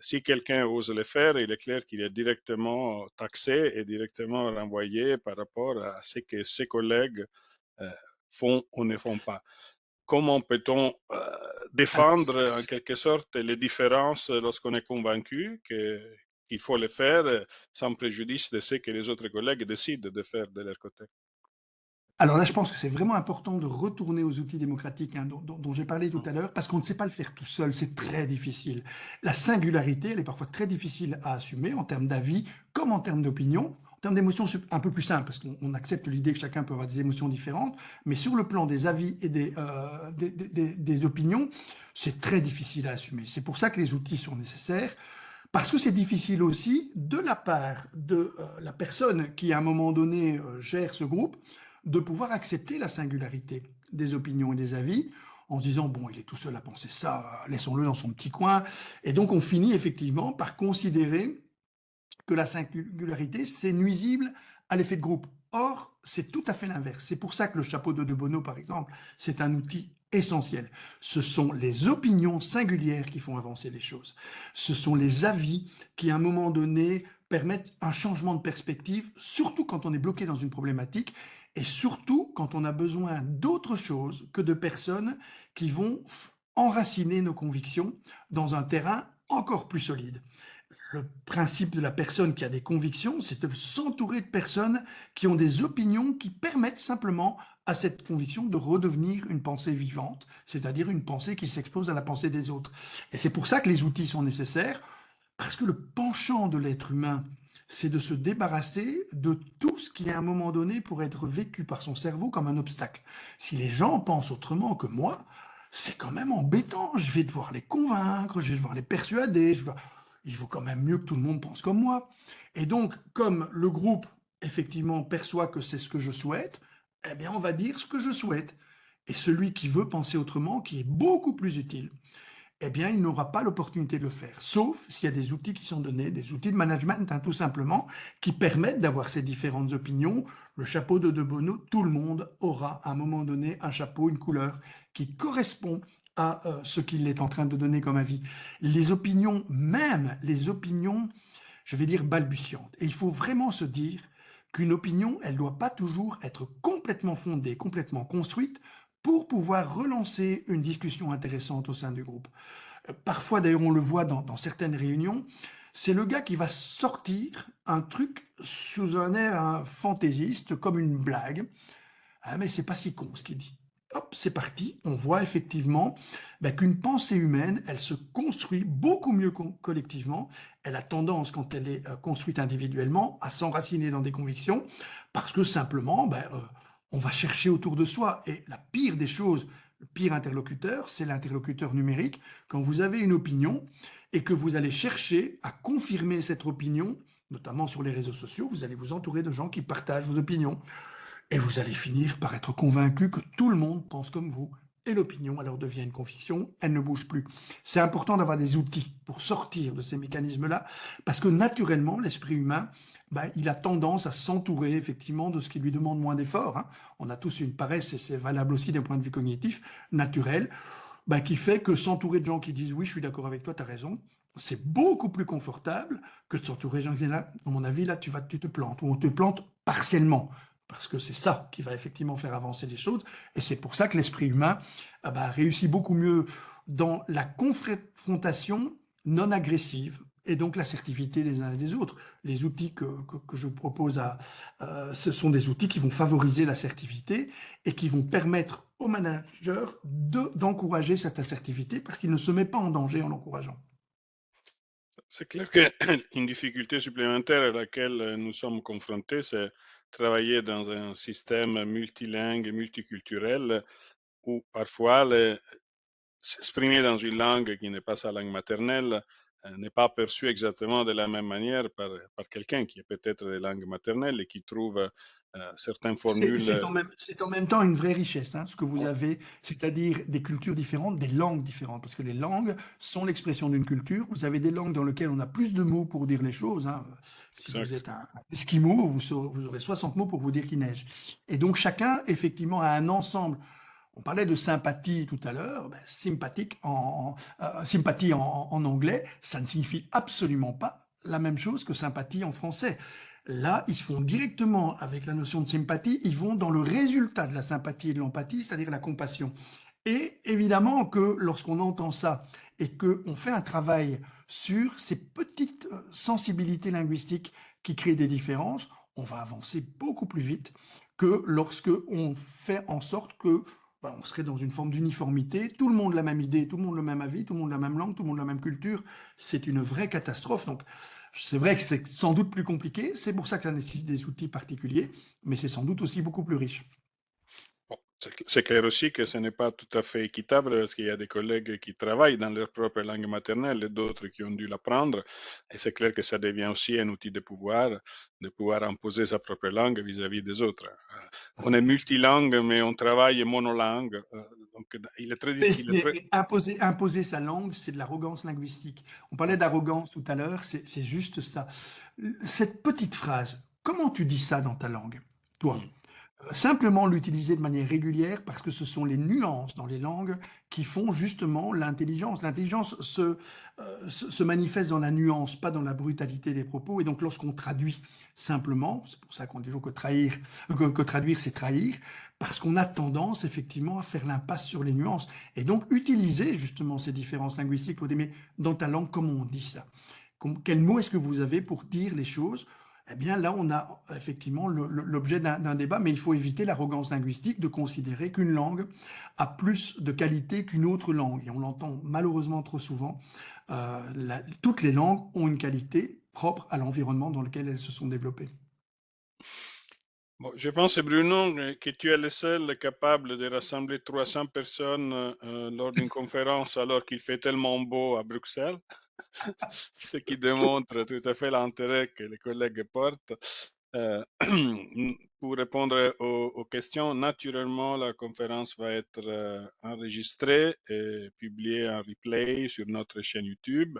si quelqu'un ose le faire, il est clair qu'il est directement taxé et directement renvoyé par rapport à ce que ses collègues euh, font ou ne font pas. Comment peut-on
Alors,
défendre en quelque sorte les différences lorsqu'on est convaincu qu'il faut le faire sans préjudice de ce que les autres collègues décident de faire de leur côté?
alors là, je pense que c'est vraiment important de retourner aux outils démocratiques, hein, dont j'ai parlé tout à l'heure, parce qu'on ne sait pas le faire tout seul, c'est très difficile. La singularité, elle est parfois très difficile à assumer en termes d'avis comme en termes d'opinion. En termes d'émotions, c'est un peu plus simple, parce qu'on accepte l'idée que chacun peut avoir des émotions différentes, mais sur le plan des avis et des opinions, c'est très difficile à assumer. C'est pour ça que les outils sont nécessaires. Parce que c'est difficile aussi de la part de la personne qui, à un moment donné, gère ce groupe, de pouvoir accepter la singularité des opinions et des avis en se disant, bon, il est tout seul à penser ça, laissons-le dans son petit coin. Et donc, on finit effectivement par considérer que la singularité, c'est nuisible à l'effet de groupe. Or, c'est tout à fait l'inverse. C'est pour ça que le chapeau de Bono, par exemple, c'est un outil essentiel. Ce sont les opinions singulières qui font avancer les choses. Ce sont les avis qui, à un moment donné, permettent un changement de perspective, surtout quand on est bloqué dans une problématique et surtout quand on a besoin d'autre chose que de personnes qui vont enraciner nos convictions dans un terrain encore plus solide. Le principe de la personne qui a des convictions, c'est de s'entourer de personnes qui ont des opinions qui permettent simplement à cette conviction de redevenir une pensée vivante, c'est-à-dire une pensée qui s'expose à la pensée des autres. Et c'est pour ça que les outils sont nécessaires, parce que le penchant de l'être humain, c'est de se débarrasser de tout ce qui, à un moment donné, pourrait être vécu par son cerveau comme un obstacle. Si les gens pensent autrement que moi, c'est quand même embêtant. Je vais devoir les convaincre, je vais devoir les persuader. Il vaut quand même mieux que tout le monde pense comme moi. Et donc, comme le groupe, effectivement, perçoit que c'est ce que je souhaite, eh bien, on va dire ce que je souhaite. Et celui qui veut penser autrement, qui est beaucoup plus utile, eh bien, il n'aura pas l'opportunité de le faire, sauf s'il y a des outils qui sont donnés, des outils de management, hein, tout simplement, qui permettent d'avoir ces différentes opinions. Le chapeau de Bono, tout le monde aura à un moment donné un chapeau, une couleur qui correspond à ce qu'il est en train de donner comme avis. Les opinions, même les opinions, je vais dire balbutiantes. Et il faut vraiment se dire qu'une opinion, elle ne doit pas toujours être complètement fondée, complètement construite pour pouvoir relancer une discussion intéressante au sein du groupe. Parfois, d'ailleurs, on le voit dans certaines réunions, c'est le gars qui va sortir un truc sous un air fantaisiste, comme une blague. Ah, mais c'est pas si con ce qu'il dit. Hop, c'est parti. On voit effectivement qu'une pensée humaine, elle se construit beaucoup mieux collectivement. Elle a tendance, quand elle est construite individuellement, à s'enraciner dans des convictions, parce que simplement, on va chercher autour de soi. Et la pire des choses, le pire interlocuteur, c'est l'interlocuteur numérique. Quand vous avez une opinion et que vous allez chercher à confirmer cette opinion, notamment sur les réseaux sociaux, vous allez vous entourer de gens qui partagent vos opinions. Et vous allez finir par être convaincu que tout le monde pense comme vous. Et l'opinion alors devient une conviction, elle ne bouge plus. C'est important d'avoir des outils pour sortir de ces mécanismes-là, parce que naturellement, l'esprit humain, il a tendance à s'entourer effectivement de ce qui lui demande moins d'efforts, hein. On a tous une paresse, et c'est valable aussi d'un point de vue cognitif, naturel, qui fait que s'entourer de gens qui disent oui, je suis d'accord avec toi, tu as raison, c'est beaucoup plus confortable que de s'entourer de gens qui disent là, à mon avis, là, tu te plantes, ou on te plante partiellement. Parce que c'est ça qui va effectivement faire avancer les choses. Et c'est pour ça que l'esprit humain réussit beaucoup mieux dans la confrontation non agressive et donc l'assertivité des uns et des autres. Les outils que je propose, ce sont des outils qui vont favoriser l'assertivité et qui vont permettre au manager d'encourager cette assertivité parce qu'il ne se met pas en danger en l'encourageant.
C'est clair qu'une difficulté supplémentaire à laquelle nous sommes confrontés, c'est travailler dans un système multilingue et multiculturel où parfois s'exprimer dans une langue qui n'est pas sa langue maternelle n'est pas perçu exactement de la même manière par quelqu'un qui est peut-être de langue maternelle et qui trouve certaines formules.
C'est en même temps une vraie richesse, hein, ce que vous avez, c'est-à-dire des cultures différentes, des langues différentes, parce que les langues sont l'expression d'une culture. Vous avez des langues dans lesquelles on a plus de mots pour dire les choses, hein. Si
Exact.
vous êtes un Esquimau, vous aurez 60 mots pour vous dire qu'il neige. Et donc chacun, effectivement, a un ensemble. On parlait de sympathie tout à l'heure. Sympathie en anglais, ça ne signifie absolument pas la même chose que sympathie en français. Là, ils font directement avec la notion de sympathie, ils vont dans le résultat de la sympathie et de l'empathie, c'est-à-dire la compassion. Et évidemment que lorsqu'on entend ça et qu'on fait un travail sur ces petites sensibilités linguistiques qui créent des différences, on va avancer beaucoup plus vite que lorsque on fait en sorte que on serait dans une forme d'uniformité, tout le monde la même idée, tout le monde le même avis, tout le monde la même langue, tout le monde la même culture. C'est une vraie catastrophe. Donc, c'est vrai que c'est sans doute plus compliqué, c'est pour ça que ça nécessite des outils particuliers, mais c'est sans doute aussi beaucoup plus riche.
Bon, c'est clair aussi que ce n'est pas tout à fait équitable parce qu'il y a des collègues qui travaillent dans leur propre langue maternelle et d'autres qui ont dû l'apprendre. Et c'est clair que ça devient aussi un outil de pouvoir imposer sa propre langue vis-à-vis des autres. On est multilingue, mais on travaille monolingue. Donc, il est très difficile.
Mais imposer sa langue, c'est de l'arrogance linguistique. On parlait d'arrogance tout à l'heure, c'est juste ça. Cette petite phrase, comment tu dis ça dans ta langue, toi? Simplement l'utiliser de manière régulière parce que ce sont les nuances dans les langues qui font justement l'intelligence. L'intelligence se manifeste dans la nuance, pas dans la brutalité des propos. Et donc lorsqu'on traduit simplement, c'est pour ça qu'on dit toujours que traduire c'est trahir, parce qu'on a tendance effectivement à faire l'impasse sur les nuances. Et donc utiliser justement ces différences linguistiques pour dire mais dans ta langue comment on dit ça? Quel mot est-ce que vous avez pour dire les choses? Eh bien là, on a effectivement l'objet d'un débat, mais il faut éviter l'arrogance linguistique de considérer qu'une langue a plus de qualité qu'une autre langue. Et on l'entend malheureusement trop souvent. Toutes les langues ont une qualité propre à l'environnement dans lequel elles se sont développées.
Bon, je pense, Bruno, que tu es le seul capable de rassembler 300 personnes lors d'une conférence alors qu'il fait tellement beau à Bruxelles, ce qui démontre tout à fait l'intérêt que les collègues portent. Pour répondre aux questions, naturellement, la conférence va être enregistrée et publiée en replay sur notre chaîne YouTube,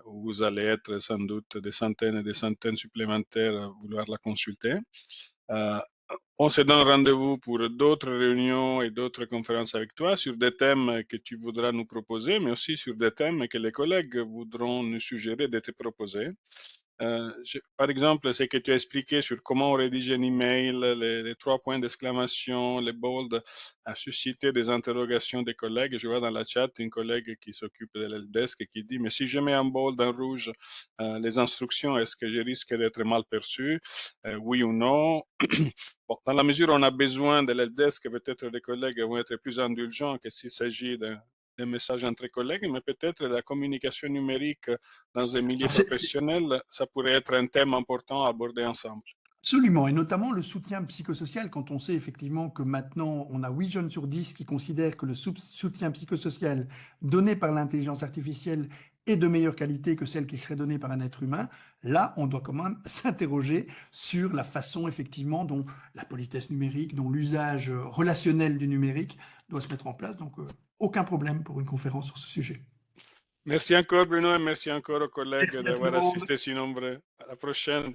où vous allez être sans doute des centaines et des centaines supplémentaires à vouloir la consulter. On se donne rendez-vous pour d'autres réunions et d'autres conférences avec toi sur des thèmes que tu voudras nous proposer, mais aussi sur des thèmes que les collègues voudront nous suggérer de te proposer. Par exemple, ce que tu as expliqué sur comment on rédige un email, les 3 points d'exclamation, les bold, a suscité des interrogations des collègues. Je vois dans la chat une collègue qui s'occupe de l'helpdesk et qui dit, mais si je mets en bold, en rouge, les instructions, est-ce que je risque d'être mal perçu? Oui ou non? Bon, dans la mesure où on a besoin de l'helpdesk, peut-être les collègues vont être plus indulgents que s'il s'agit des messages entre collègues, mais peut-être la communication numérique dans un milieu professionnel, ça pourrait être un thème important à aborder ensemble.
Absolument, et notamment le soutien psychosocial, quand on sait effectivement que maintenant on a 8 jeunes sur 10 qui considèrent que le soutien psychosocial donné par l'intelligence artificielle est de meilleure qualité que celle qui serait donnée par un être humain, là on doit quand même s'interroger sur la façon effectivement dont la politesse numérique, dont l'usage relationnel du numérique doit se mettre en place. Donc aucun problème pour une conférence sur ce sujet.
Merci encore Bruno et merci encore aux collègues
Merci
d'avoir assisté si nombreux. À la prochaine.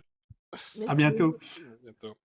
À bientôt.
À bientôt.